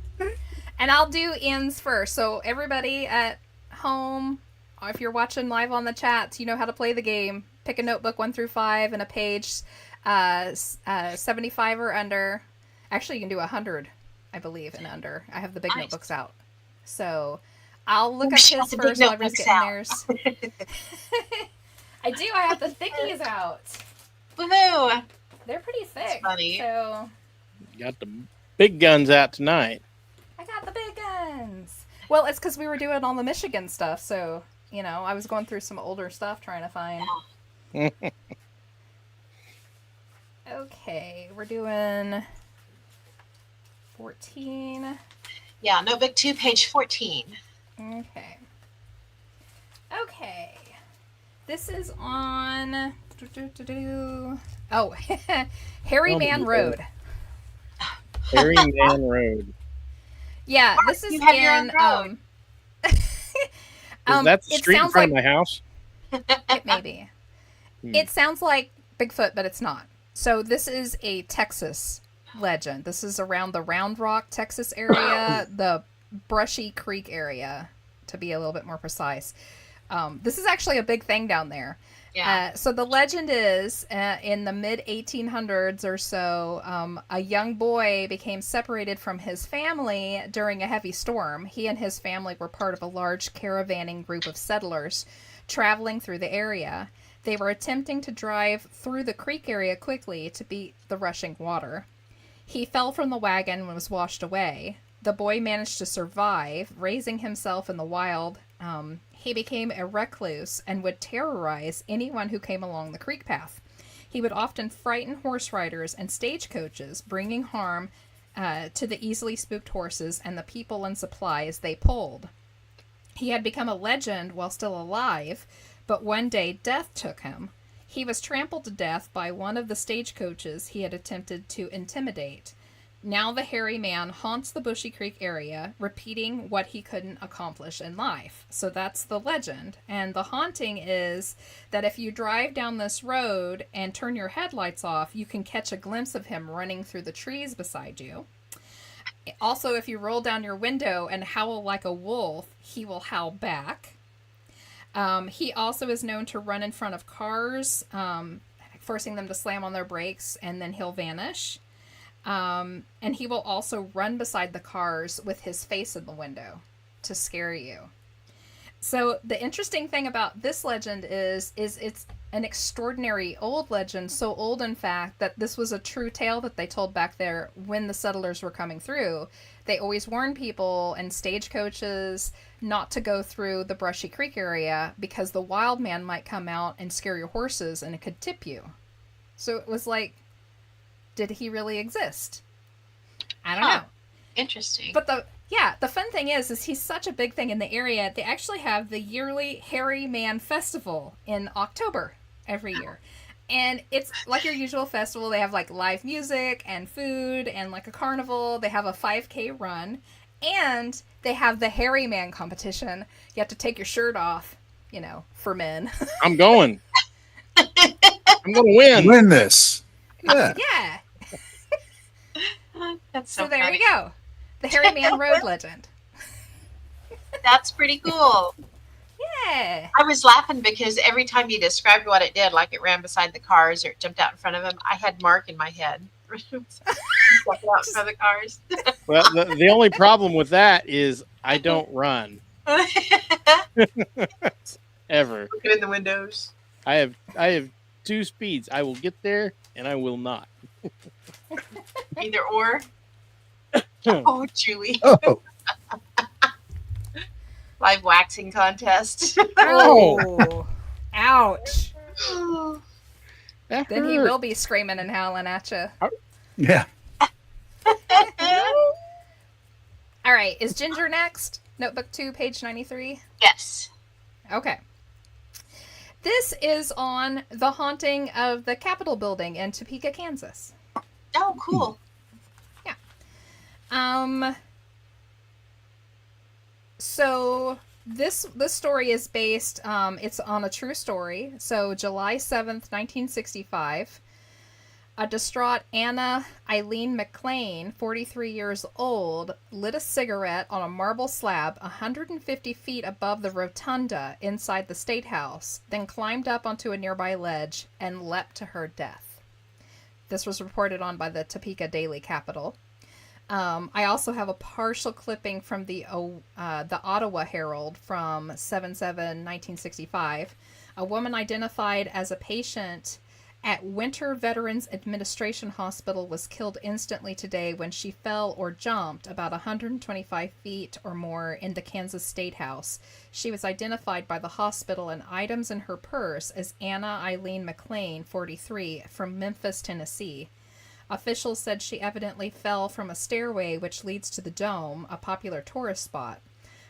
And I'll do ends first. So everybody at home, if you're watching live on the chat, you know how to play the game. Pick a notebook 1 through 5 and a page 75 or under. Actually, you can do 100, I believe, and under. I have the big notebooks out. So I'll look up his first while everyone's getting theirs. I do. I have the thickies out. Woohoo! They're pretty thick. That's funny. So Got the big guns out tonight. I got the big guns. Well, it's because we were doing all the Michigan stuff, so I was going through some older stuff trying to find. Okay, we're doing 14. Yeah, notebook 2, page 14. Okay. Okay. This is on. Oh, Harry Man Road. Harry Man Road. Yeah, this is You have your own road. Is that the street in front of my house? It may be. It sounds like Bigfoot, but it's not. So this is a Texas legend. This is around the Round Rock, Texas area, the Brushy Creek area, to be a little bit more precise. This is actually a big thing down there. Yeah. So the legend is, in the mid-1800s or so, a young boy became separated from his family during a heavy storm. He and his family were part of a large caravanning group of settlers traveling through the area. They were attempting to drive through the creek area quickly to beat the rushing water. He fell from the wagon and was washed away. The boy managed to survive, raising himself in the wild. He became a recluse and would terrorize anyone who came along the creek path. He would often frighten horse riders and stagecoaches, bringing harm to the easily spooked horses and the people and supplies they pulled. He had become a legend while still alive, but one day death took him. He was trampled to death by one of the stagecoaches he had attempted to intimidate. Now the hairy man haunts the Bushy Creek area, repeating what he couldn't accomplish in life. So that's the legend. And the haunting is that if you drive down this road and turn your headlights off, you can catch a glimpse of him running through the trees beside you. Also, if you roll down your window and howl like a wolf, he will howl back. He also is known to run in front of cars, forcing them to slam on their brakes, and then he'll vanish. And he will also run beside the cars with his face in the window to scare you. So the interesting thing about this legend is it's an extraordinary old legend, so old in fact that this was a true tale that they told back there when the settlers were coming through. They always warned people and stagecoaches not to go through the Brushy Creek area because the wild man might come out and scare your horses and it could tip you. So it was like, did he really exist? I don't know. Interesting. But the fun thing is he's such a big thing in the area. They actually have the yearly Hairy Man Festival in October every year. And it's like your usual festival. They have like live music and food and like a carnival. They have a 5K run. And they have the hairy man competition. You have to take your shirt off, for men. I'm going. I'm going to win. Win this. Yeah. Yeah. That's So so there funny. you go. The hairy man road legend. That's pretty cool. Yeah. I was laughing because every time you described what it did, like it ran beside the cars or it jumped out in front of them, I had Mark in my head. Jumping out in front of the cars. Well, the only problem with that is I don't run ever. Looking in the windows. I have 2 speeds. I will get there and I will not. Either or. Oh, Julie. Oh, Live waxing contest. Oh. Ouch. That Then he hurt. will be screaming and howling at you. yeah. All right. Is Ginger next? Notebook 2, page 93. Yes. Okay. This is on the haunting of the Capitol building in Topeka, Kansas. Oh, cool. So this story is based, it's on a true story. So July 7th, 1965, a distraught Anna Eileen McLean, 43 years old, lit a cigarette on a marble slab 150 feet above the rotunda inside the State House, then climbed up onto a nearby ledge and leapt to her death. This was reported on by the Topeka Daily Capital. I also have a partial clipping from the Ottawa Herald from 7/7/1965. A woman identified as a patient at Winter Veterans Administration Hospital was killed instantly today when she fell or jumped about 125 feet or more in the Kansas State House. She was identified by the hospital and items in her purse as Anna Eileen McLean, 43, from Memphis, Tennessee. Officials said she evidently fell from a stairway which leads to the Dome, a popular tourist spot.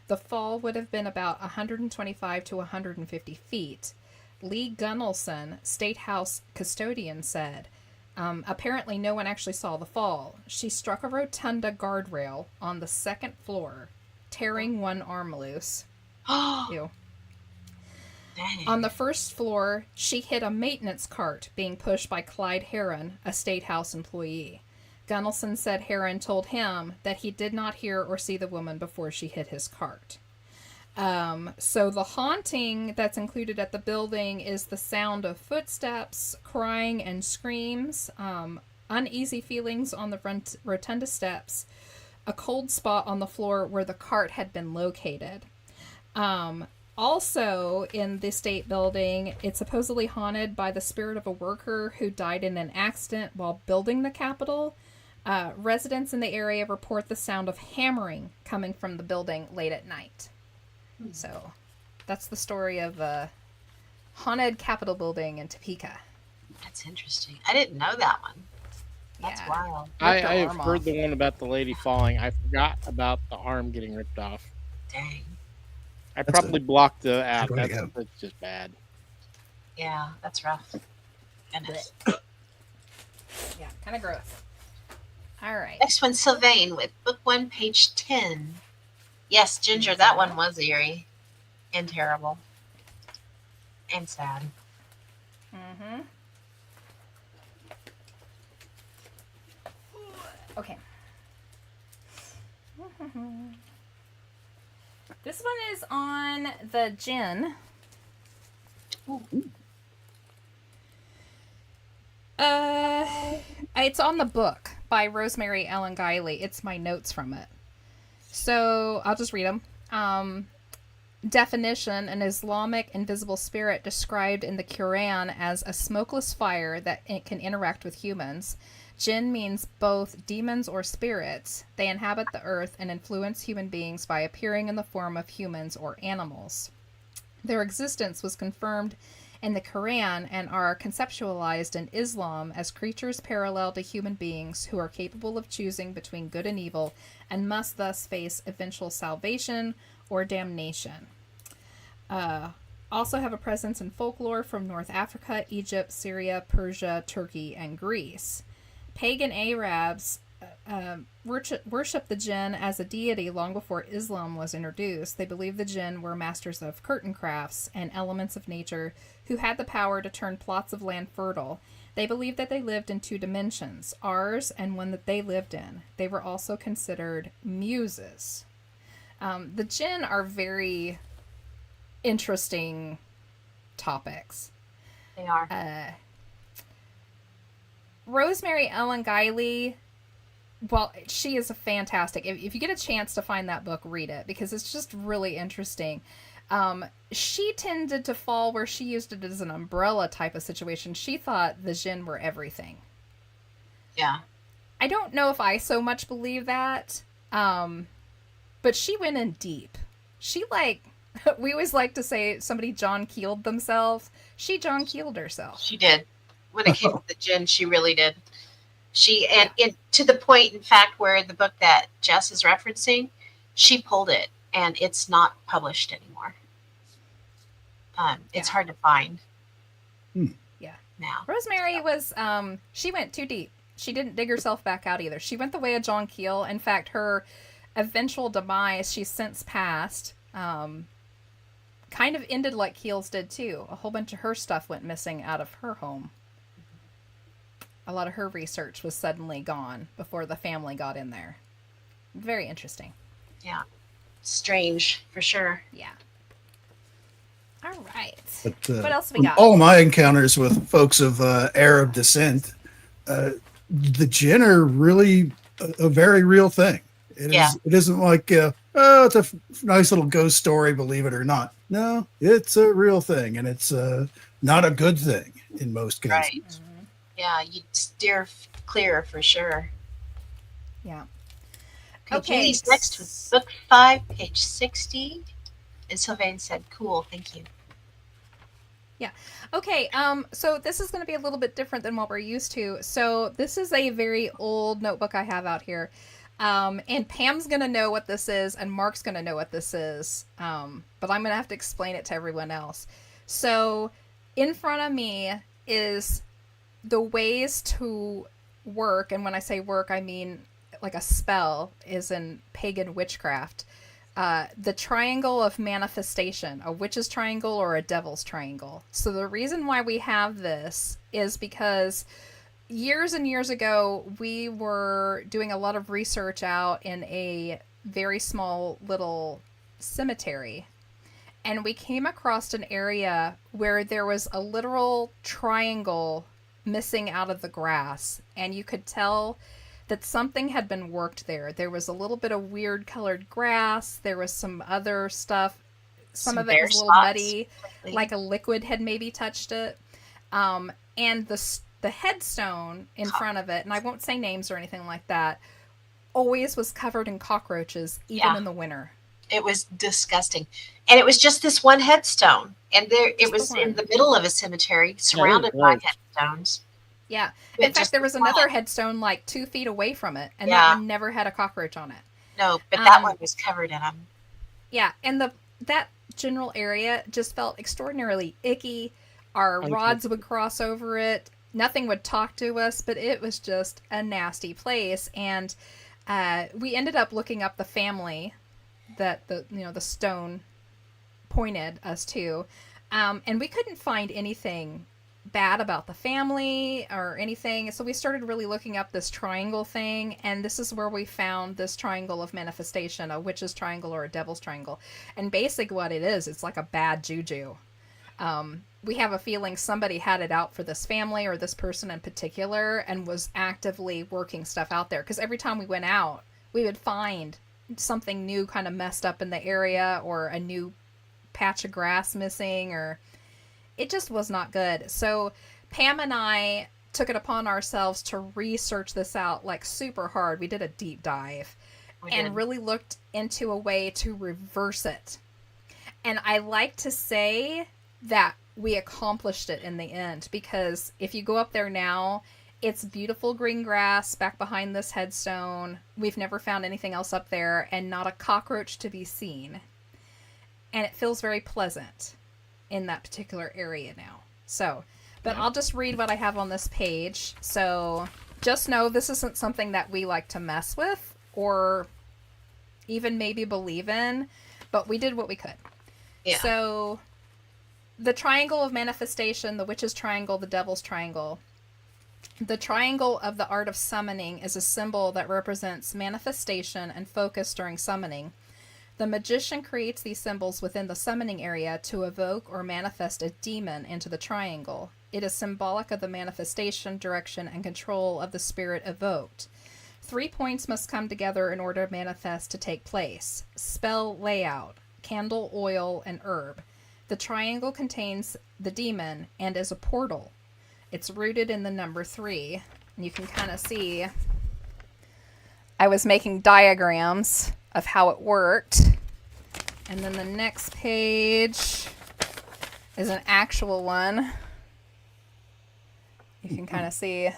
The fall would have been about 125 to 150 feet. Lee Gunnelson, State House custodian, said, apparently no one actually saw the fall. She struck a rotunda guardrail on the second floor, tearing one arm loose. Ew. Dang. On the first floor, she hit a maintenance cart being pushed by Clyde Heron, a State House employee. Gunnelson said Heron told him that he did not hear or see the woman before she hit his cart. So the haunting that's included at the building is the sound of footsteps, crying and screams, uneasy feelings on the rotunda steps, a cold spot on the floor where the cart had been located. Also, in the state building, it's supposedly haunted by the spirit of a worker who died in an accident while building the Capitol. Residents in the area report the sound of hammering coming from the building late at night. So, that's the story of the haunted Capitol building in Topeka. That's interesting. I didn't know that one. That's Yeah. wild. I Ripped her have arm heard off. the one about the lady falling. I forgot about the arm getting ripped off. Dang. I That's probably blocked the app. way to That's, go. that's just bad. Yeah, that's rough. Goodness. Yeah, kind of gross. All right. Next one, Sylvain with book 1, page 10. Yes, Ginger, that one was eerie and terrible and sad. Mm-hmm. Okay. This one is on the gin. It's on the book by Rosemary Ellen Guiley. It's my notes from it. So I'll just read them. Definition: an Islamic invisible spirit described in the Quran as a smokeless fire that can interact with humans. Jinn means both demons or spirits. They inhabit the earth and influence human beings by appearing in the form of humans or animals. Their existence was confirmed in the Quran and are conceptualized in Islam as creatures parallel to human beings who are capable of choosing between good and evil and must thus face eventual salvation or damnation. also have a presence in folklore from North Africa, Egypt, Syria, Persia, Turkey, and Greece. Pagan Arabs worship the jinn as a deity long before Islam was introduced. They believed the jinn were masters of curtain crafts and elements of nature who had the power to turn plots of land fertile. They believed that they lived in 2 dimensions, ours and one that they lived in. They were also considered muses. The jinn are very interesting topics. They are. Rosemary Ellen Guiley, well, she is a fantastic. If you get a chance to find that book, read it, because it's just really interesting. She tended to fall where she used it as an umbrella type of situation. She thought the jinn were everything. Yeah. I don't know if I so much believe that, but she went in deep. She we always like to say somebody John Keeled themselves. She John Keeled herself. She did. When it came to the gin, she really did. And to the point, in fact, where the book that Jess is referencing, she pulled it, and it's not published anymore. It's hard to find. Yeah. Now. Rosemary was, she went too deep. She didn't dig herself back out either. She went the way of John Keel. In fact, her eventual demise, she's since passed, kind of ended like Keel's did too. A whole bunch of her stuff went missing out of her home. A lot of her research was suddenly gone before the family got in there. Very interesting. Yeah. Strange, for sure. Yeah. All right. But, what else we from got? all my encounters with folks of Arab descent, the jinn are really a very real thing. It isn't like, it's a nice little ghost story, believe it or not. No, it's a real thing, and it's not a good thing in most cases. Right. Mm-hmm. Yeah, you'd steer clear for sure. Yeah. Okay. Julie's next with book 5, page 60. And Sylvain said, cool, thank you. Yeah. Okay, so this is going to be a little bit different than what we're used to. So this is a very old notebook I have out here. And Pam's going to know what this is, and Mark's going to know what this is. But I'm going to have to explain it to everyone else. So in front of me is the ways to work, and when I say work, I mean like a spell is in pagan witchcraft. The triangle of manifestation, a witch's triangle or a devil's triangle. So the reason why we have this is because years and years ago, we were doing a lot of research out in a very small little cemetery. And we came across an area where there was a literal triangle missing out of the grass. And you could tell that something had been worked there. There was a little bit of weird colored grass. There was some other stuff. Some of it was a little muddy, like a liquid had maybe touched it. And the headstone in front of it, and I won't say names or anything like that, always was covered in cockroaches, even in the winter. It was disgusting. And it was just this one headstone. And it was in the middle of a cemetery, surrounded by headstones. Yeah. In fact, there was another headstone like 2 feet away from it, and that one never had a cockroach on it. No, but that one was covered in them. Yeah, and that general area just felt extraordinarily icky. Our rods would cross over it. Nothing would talk to us, but it was just a nasty place. And we ended up looking up the family that the stone pointed us to, and we couldn't find anything bad about the family or anything. So we started really looking up this triangle thing, and this is where we found this triangle of manifestation, a witch's triangle or a devil's triangle. And basically what it is, it's like a bad juju. We have a feeling somebody had it out for this family or this person in particular and was actively working stuff out there. Because every time we went out, we would find something new kind of messed up in the area, or a new patch of grass missing, or it just was not good. So Pam and I took it upon ourselves to research this out like super hard. We did a deep dive and really looked into a way to reverse it. And I like to say that we accomplished it in the end, because if you go up there now, it's beautiful green grass back behind this headstone. We've never found anything else up there, and not a cockroach to be seen. And it feels very pleasant. in that particular area now. So, but I'll just read what I have on this page. So just know this isn't something that we like to mess with or even maybe believe in, but we did what we could. Yeah. So the triangle of manifestation, the witch's triangle, the devil's triangle. The triangle of the art of summoning is a symbol that represents manifestation and focus during summoning. The magician creates these symbols within the summoning area to evoke or manifest a demon into the triangle. It is symbolic of the manifestation, direction, and control of the spirit evoked. 3 points must come together in order to manifest to take place. Spell layout, candle, oil, and herb. The triangle contains the demon and is a portal. It's rooted in the number 3. And you can kind of see I was making diagrams of how it worked. And then the next page is an actual one. You can kind of see.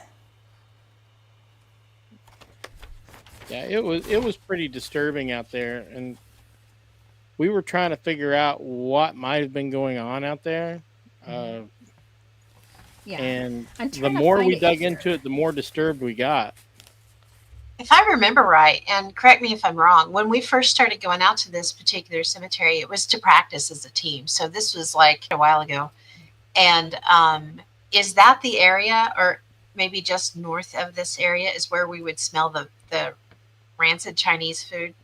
Yeah, it was pretty disturbing out there, and we were trying to figure out what might have been going on out there. Yeah. And I'm the trying to more find we it dug here. into it, the more disturbed we got. If I remember right, and correct me if I'm wrong, when we first started going out to this particular cemetery, it was to practice as a team. So this was like a while ago. And is that the area, or maybe just north of this area, is where we would smell the rancid Chinese food?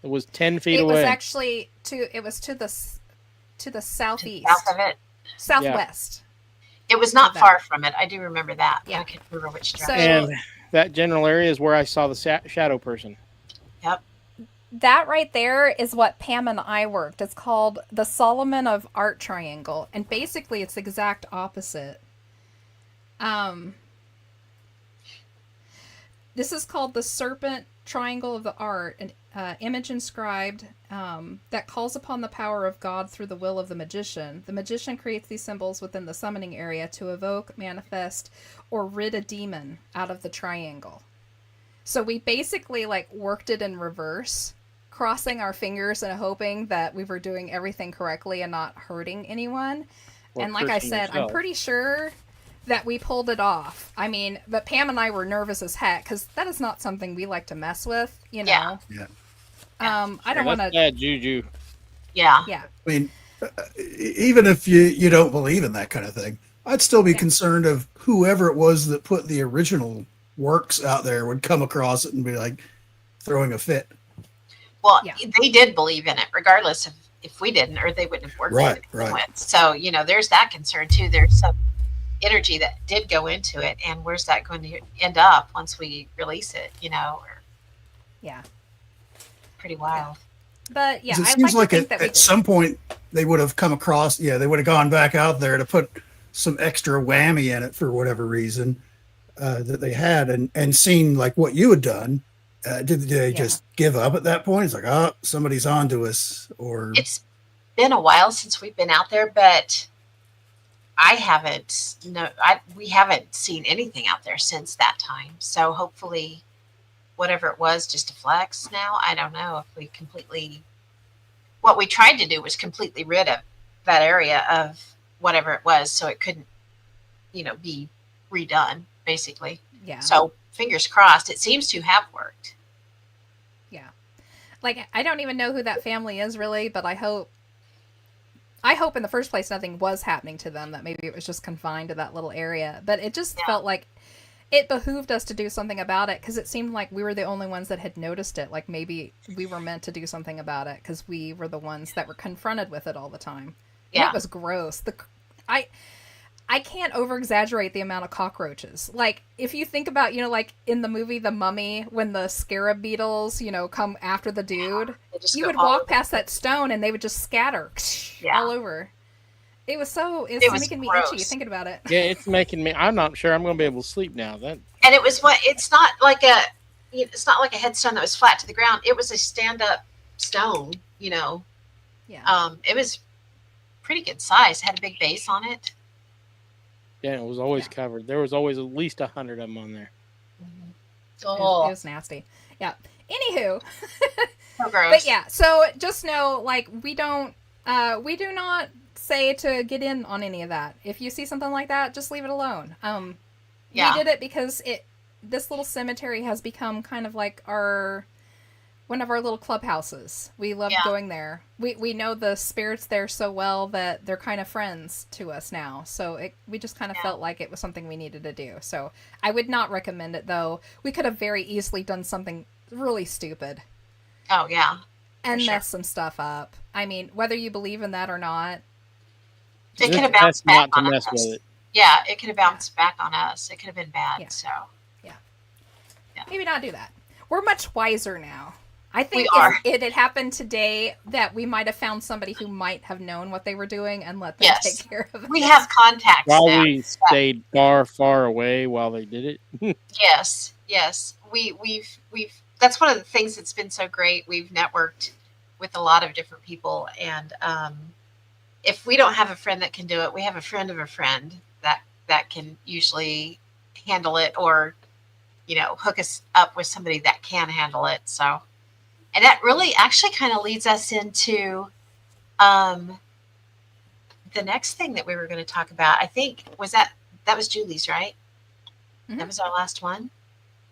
It was 10 feet It away. was actually to the southeast, South of it. southwest. It was not that. far from it. I do remember that. Yeah. I can't remember which So- direction. And that general area is where I saw the shadow person. Yep. That right there is what Pam and I worked. It's called the Solomon of Art Triangle, and basically it's the exact opposite. This is called the Serpent Triangle of the Art, an image inscribed that calls upon the power of God through the will of the magician. The magician creates these symbols within the summoning area to evoke, manifest, or rid a demon out of the triangle. So we basically like worked it in reverse, crossing our fingers and hoping that we were doing everything correctly and not hurting anyone. Or And like I cursing said, I'm yourself. pretty sure that we pulled it off. I mean, but Pam and I were nervous as heck because that is not something we like to mess with, you know. Yeah. Yeah. I don't That's want to. bad juju. Yeah. Yeah. I mean, even if you don't believe in that kind of thing, I'd still be Yeah. concerned of whoever it was that put the original works out there would come across it and be like throwing a fit. Well, Yeah. they did believe in it, regardless of if we didn't, or they wouldn't have worked Right, with it. right. With. So, there's that concern too. There's some energy that did go into it, and where's that going to end up once we release it? Or Yeah. pretty wild. But yeah, 'Cause it I'd seems like to like think that we at did. some point they would have come across, they would have gone back out there to put some extra whammy in it for whatever reason that they had and seen like what you had done. Did they just give up at that point? It's like, oh, somebody's onto us, or It's been a while since we've been out there, but we haven't seen anything out there since that time. So hopefully whatever it was just a flex now. I don't know if what we tried to do was completely rid of that area of whatever it was so it couldn't, be redone basically. Yeah. So fingers crossed, it seems to have worked. Yeah. Like, I don't even know who that family is really, but I hope in the first place nothing was happening to them, that maybe it was just confined to that little area. But it just felt like it behooved us to do something about it because it seemed like we were the only ones that had noticed it. Like maybe we were meant to do something about it because we were the ones that were confronted with it all the time. And Yeah. it was gross. I can't over-exaggerate the amount of cockroaches. Like, if you think about, like in the movie The Mummy, when the scarab beetles, come after the dude, They just you go would all walk over. past that stone and they would just scatter Yeah. all over. It's It was making me gross. itchy thinking about it. Yeah, it's making me. I'm not sure I'm going to be able to sleep now. And it was it's not like a headstone that was flat to the ground. It was a stand-up stone, Yeah. It was pretty good size, had a big base on it. Yeah, it was always covered. There was always at least 100 of them on there. It was nasty. Yeah. Anywho, So gross. but yeah, so just know, like, we do not say to get in on any of that. If you see something like that, just leave it alone. Yeah. We did it because this little cemetery has become kind of like one of our little clubhouses. We love going there. We know the spirits there so well that they're kind of friends to us now. So we just kind of felt like it was something we needed to do. So I would not recommend it, though. We could have very easily done something really stupid. Oh, yeah. And mess some stuff up. I mean, whether you believe in that or not. It could have bounced back on us. With it. Yeah, it could have bounced back on us. It could have been bad. Yeah. So, yeah. Maybe not do that. We're much wiser now. I think if it had happened today, that we might have found somebody who might have known what they were doing and let them take care of it. We have contacts while now. We stayed far away while they did it. Yes. We've that's one of the things that's been so great. We've networked with a lot of different people, and if we don't have a friend that can do it, we have a friend of a friend that can usually handle it, or hook us up with somebody that can handle it. So, and that really actually kind of leads us into the next thing that we were going to talk about. I think that was Julie's, right? Mm-hmm. That was our last one.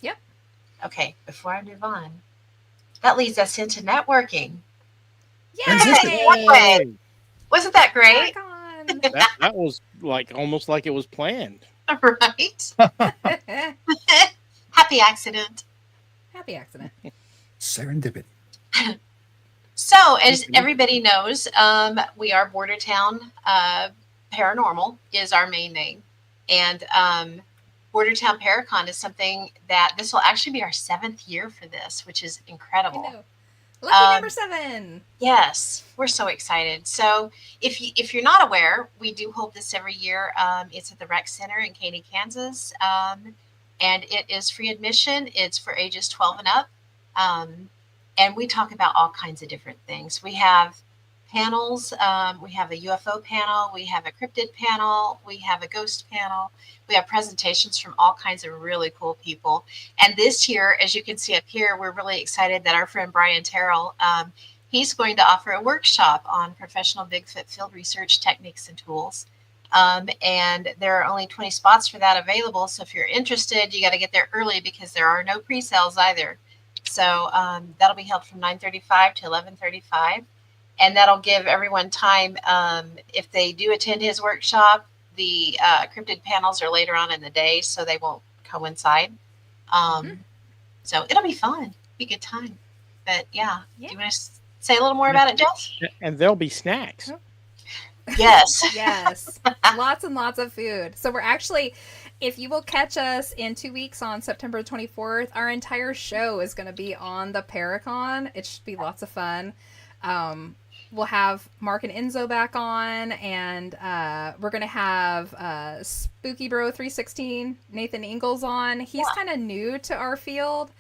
Yep. Okay, before I move on, that leads us into networking. Yay! Wasn't that great? that was almost like it was planned. Right? Happy accident. Happy accident. Serendipity. So, as everybody knows, we are Bordertown. Paranormal is our main name. And Bordertown Paracon is something that this will actually be our 7th year for this, which is incredible. I know. Lucky number 7. Yes, we're so excited. So if you're not aware, we do hold this every year. It's at the Rec Center in Caney, Kansas. And it is free admission. It's for ages 12 and up. And we talk about all kinds of different things. We have panels. We have a UFO panel. We have a cryptid panel. We have a ghost panel. We have presentations from all kinds of really cool people. And this year, as you can see up here, we're really excited that our friend Brian Terrell, he's going to offer a workshop on professional Bigfoot field research techniques and tools. And there are only 20 spots for that available. So if you're interested, you got to get there early because there are no pre-sales either. So that'll be held from 9:35 to 11:35. And that'll give everyone time. If they do attend his workshop, the cryptid panels are later on in the day, so they won't coincide. So it'll be fun. Be a good time. But yeah. Do you want to say a little more about it, Jess? And there'll be snacks. Yes. Yes. Lots and lots of food. So we're actually, if you will catch us in 2 weeks on September 24th, our entire show is going to be on the Paracon. It should be lots of fun. We'll have Mark and Enzo back on, and we're going to have Spooky Bro 316, Nathan Ingalls on. He's kind of new to our field.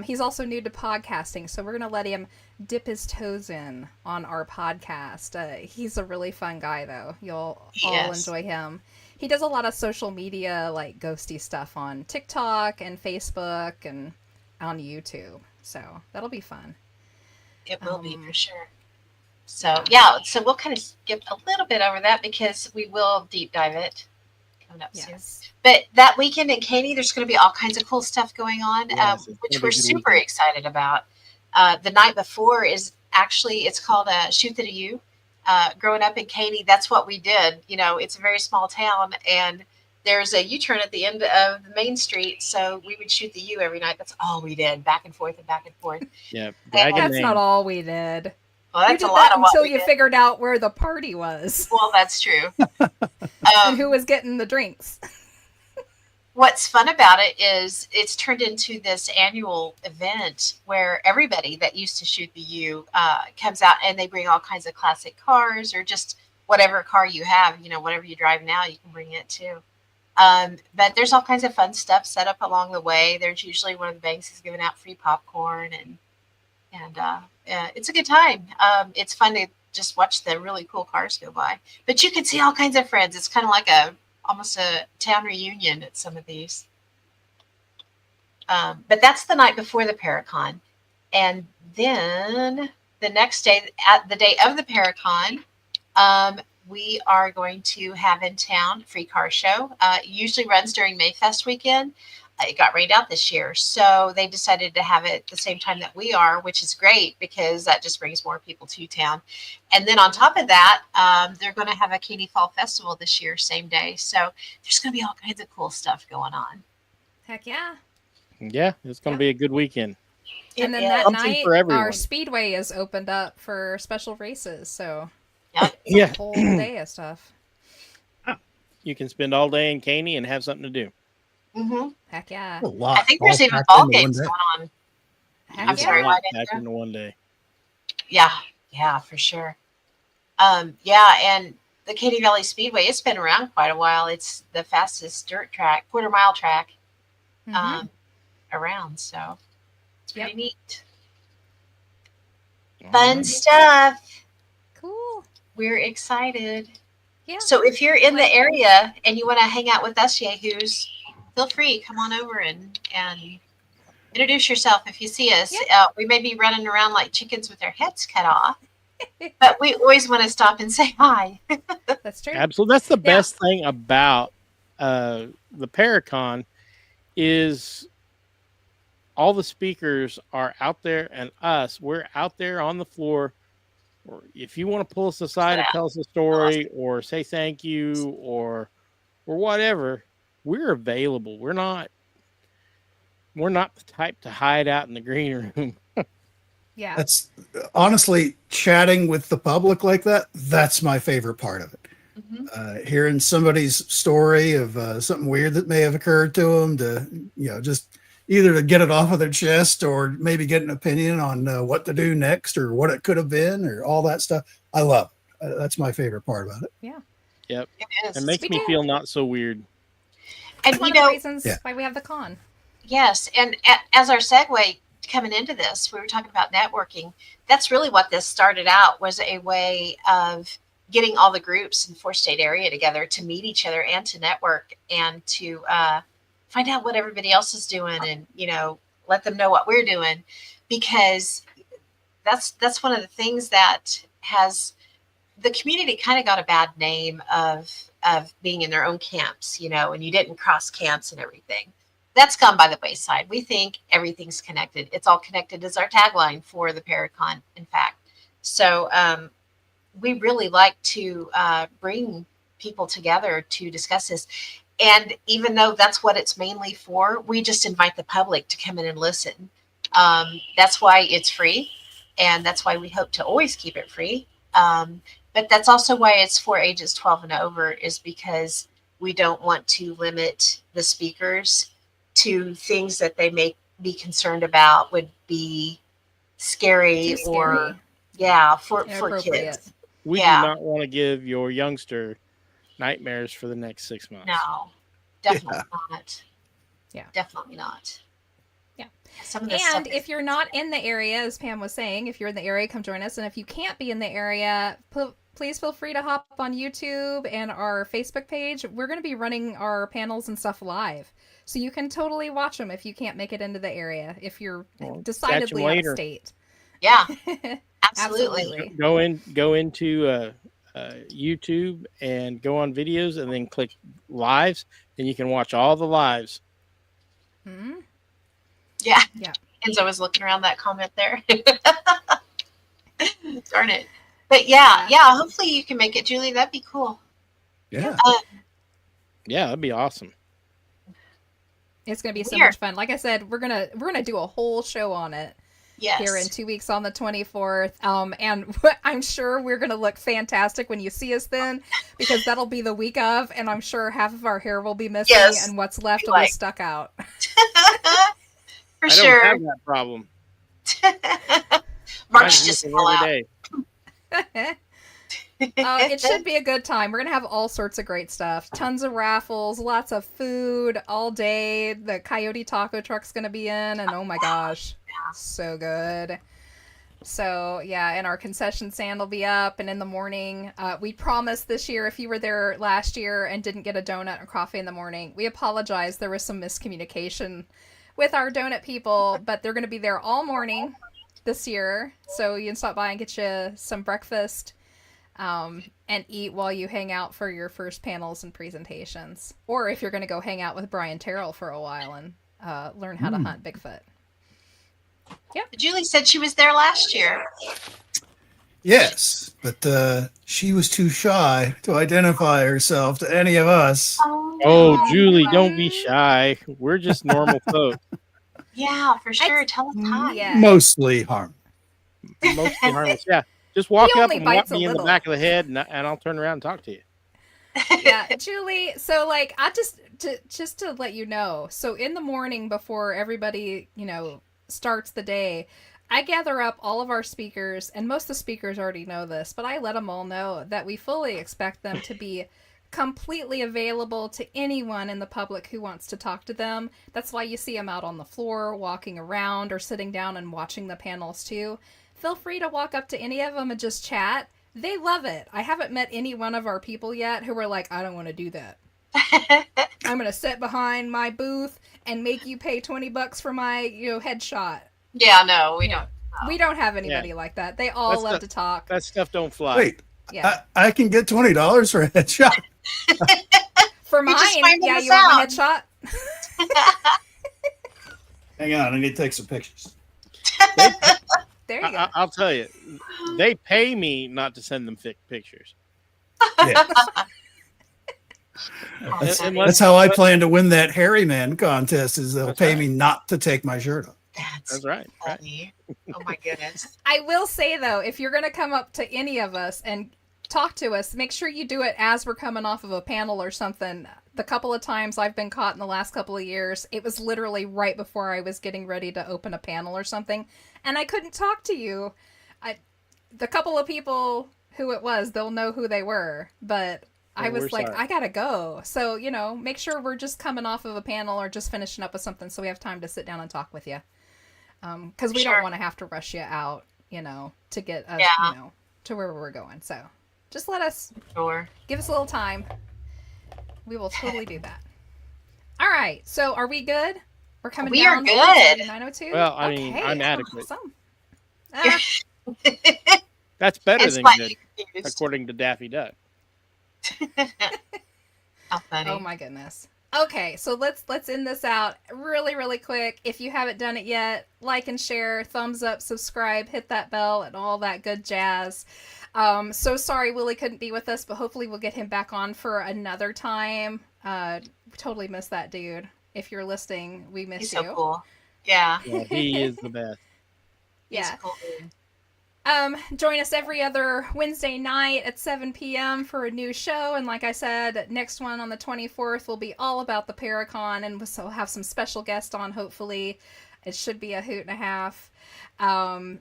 He's also new to podcasting, so we're going to let him dip his toes in on our podcast. He's a really fun guy, though. You'll all enjoy him. He does a lot of social media, like ghosty stuff on TikTok and Facebook and on YouTube. So that'll be fun. It will be for sure. So, yeah, so we'll kind of skip a little bit over that because we will deep dive it coming up soon. But that weekend in Caney, there's going to be all kinds of cool stuff going on, which we're super excited about. The night before is actually, it's called Shoot the U. Growing up in Caney, that's what we did. It's a very small town, and there's a U-turn at the end of the main street, so we would shoot the U every night. That's all we did, back and forth and back and forth. Yeah, that's not all we did. Well, that's you did a lot that of what until we you did. Figured out where the party was. Well, that's true. And who was getting the drinks. What's fun about it is it's turned into this annual event where everybody that used to shoot the U comes out, and they bring all kinds of classic cars or just whatever car you have. Whatever you drive now, you can bring it too. But there's all kinds of fun stuff set up along the way. There's usually one of the banks is giving out free popcorn, and it's a good time. It's fun to just watch the really cool cars go by. But you can see all kinds of friends. It's kind of like almost a town reunion at some of these. But that's the night before the Paracon. And then the next day, at the day of the Paracon, we are going to have in town free car show. It usually runs during Mayfest weekend. It got rained out this year, so they decided to have it the same time that we are, which is great because that just brings more people to town. And then on top of that, they're going to have a Katy Fall Festival this year, same day. So there's going to be all kinds of cool stuff going on. Heck yeah. Yeah, it's going to be a good weekend. And then It that is. Something night, for everyone. our speedway is opened up for special races. So Yeah, a whole day of stuff. you can spend all day in Caney and have something to do. Mm-hmm. Heck yeah. A lot. I think there's all even packed ball into one games day. going on. Heck I'm sorry, yeah. why didn't Back you? into one day. Yeah, for sure. Yeah, and the Katy Valley Speedway, it's been around quite a while. It's the fastest dirt track, quarter mile track Mhm. around. So it's pretty Yep. neat. All Fun right. stuff. Cool. We're excited. Yeah. So if you're in the area and you want to hang out with us, Yahoos, feel free. Come on over and introduce yourself if you see us. We may be running around like chickens with our heads cut off, but we always want to stop and say hi. That's true. Absolutely. That's the best thing about the Paracon is all the speakers are out there and us. We're out there on the floor. Or if you want to pull us aside and tell us a story or say thank you or whatever, we're available. We're not the type to hide out in the green room. Yeah. That's honestly chatting with the public like that. That's my favorite part of it. Mm-hmm. Hearing somebody's story of something weird that may have occurred to them, to just either to get it off of their chest or maybe get an opinion on what to do next or what it could have been or all that stuff. I love it. That's my favorite part about it. Yeah. Yep. It is. It makes We me do. feel not so weird. And One you of the know, reasons why we have the con. yes, and as our segue coming into this, we were talking about networking. That's really what this started out, was a way of getting all the groups in 4-state area together to meet each other and to network and to find out what everybody else is doing and, let them know what we're doing, because that's one of the things that has the community kind of got a bad name of being in their own camps, and you didn't cross camps and everything. That's gone by the wayside. We think everything's connected. It's all connected is our tagline for the Paracon, in fact. So we really like to bring people together to discuss this. And even though that's what it's mainly for, we just invite the public to come in and listen. That's why it's free. And that's why we hope to always keep it free. But that's also why it's for ages 12 and over, is because we don't want to limit the speakers to things that they may be concerned about would be scary, Too scary. for Inappropriate. kids. We do not want to give your youngster nightmares for the next 6 months. No, definitely not. Yeah. Definitely not. Yeah. Some of this And stuff if you're not in the area, as Pam was saying, if you're in the area, come join us. And if you can't be in the area, please feel free to hop on YouTube and our Facebook page. We're going to be running our panels and stuff live. So you can totally watch them if you can't make it into the area, if you're decidedly out of state. Yeah, absolutely. Absolutely. Go into YouTube and go on videos and then click lives. Then you can watch all the lives. Hmm? Yeah. Yeah. Enzo was looking around that comment there. Darn it. But yeah, hopefully you can make it, Julie. That'd be cool. Yeah. Yeah, that'd be awesome. It's going to be so much fun. Like I said, we're gonna do a whole show on it. Yes. Here in 2 weeks on the 24th. And I'm sure we're going to look fantastic when you see us then, because that'll be the week of, and I'm sure half of our hair will be missing and what's left will be stuck out. For sure. I don't have that problem. Mark's just all out. Day. It should be a good time. We're going to have all sorts of great stuff. Tons of raffles, lots of food all day. The Coyote Taco Truck's going to be in, and oh my gosh, so good. So, yeah, and our concession stand will be up, and in the morning, we promised this year, if you were there last year and didn't get a donut or coffee in the morning, we apologize. There was some miscommunication with our donut people, but they're going to be there all morning this year, so you can stop by and get you some breakfast. and eat while you hang out for your first panels and presentations. Or if you're going to go hang out with Brian Terrell for a while and learn how to hunt Bigfoot. Julie said she was there last year. Yes, but she was too shy to identify herself to any of us. Oh, Julie, don't be shy. We're just normal folk. Yeah, for sure. Tell us hi. Yeah. Mostly harm. Mostly harmless. Yeah. Just walk He up only and whack bites a me in the little. back of the head, and I'll turn around and talk to you. Yeah, Julie, so like I just to let you know, so in the morning before everybody, starts the day, I gather up all of our speakers, and most of the speakers already know this, but I let them all know that we fully expect them to be completely available to anyone in the public who wants to talk to them. That's why you see them out on the floor, walking around, or sitting down and watching the panels too. Feel free to walk up to any of them and just chat. They love it. I haven't met any one of our people yet who are like, I don't want to do that. I'm going to sit behind my booth and make you pay $20 for my, headshot. Yeah, no, we don't. We don't have anybody like that. They all love to talk. That stuff don't fly. Wait, Yeah. I can get $20 for a headshot. For You mine, just find yeah, us you want my out. headshot? Hang on, I need to take some pictures. There you go. I'll tell you, they pay me not to send them pictures. Yeah. That's how I plan to win that hairy man contest. Is they'll pay me not to take my shirt off. That's right. Funny. Oh my goodness. I will say though, if you're going to come up to any of us and talk to us, make sure you do it as we're coming off of a panel or something. The couple of times I've been caught in the last couple of years, it was literally right before I was getting ready to open a panel or something, and I couldn't talk to you. The couple of people who it was, they'll know who they were, but I was like, sorry. I gotta go. So, make sure we're just coming off of a panel or just finishing up with something so we have time to sit down and talk with you. Because we don't want to have to rush you out, to get us, to where we're going. So just let us, give us a little time. We will totally do that. All right. So are we good? We're coming down. We are good. 902? Well, I mean, I'm adequate. Awesome. That's better than good, according to Daffy Duck. How funny. Oh my goodness. Okay, so let's end this out really, really quick. If you haven't done it yet, like and share, thumbs up, subscribe, hit that bell, and all that good jazz. So sorry Willy couldn't be with us, but hopefully we'll get him back on for another time. Totally miss that dude. If you're listening, we miss He's you. so cool. Yeah. He is the best. Yeah. Cool. Join us every other Wednesday night at 7 p.m. for a new show. And like I said, next one on the 24th will be all about the Paracon, and we'll have some special guests on, hopefully. It should be a hoot and a half.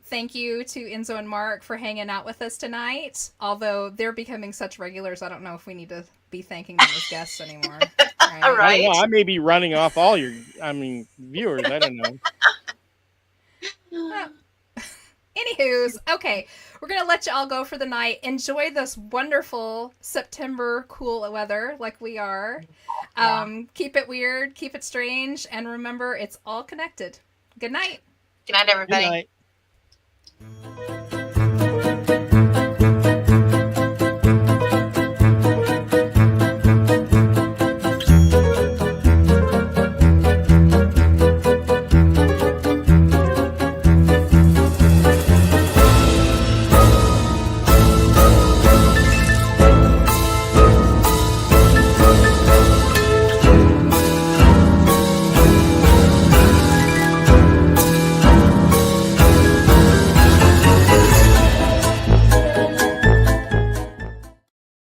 Thank you to Enzo and Mark for hanging out with us tonight. Although they're becoming such regulars, I don't know if we need to be thanking them as guests anymore. Right? All right. I don't know. I may be running off all your, viewers. I don't know. Anywho's, okay, we're going to let you all go for the night. Enjoy this wonderful September cool weather like we are. Keep it weird, keep it strange, and remember, it's all connected. Good night. Good night, everybody. Good night.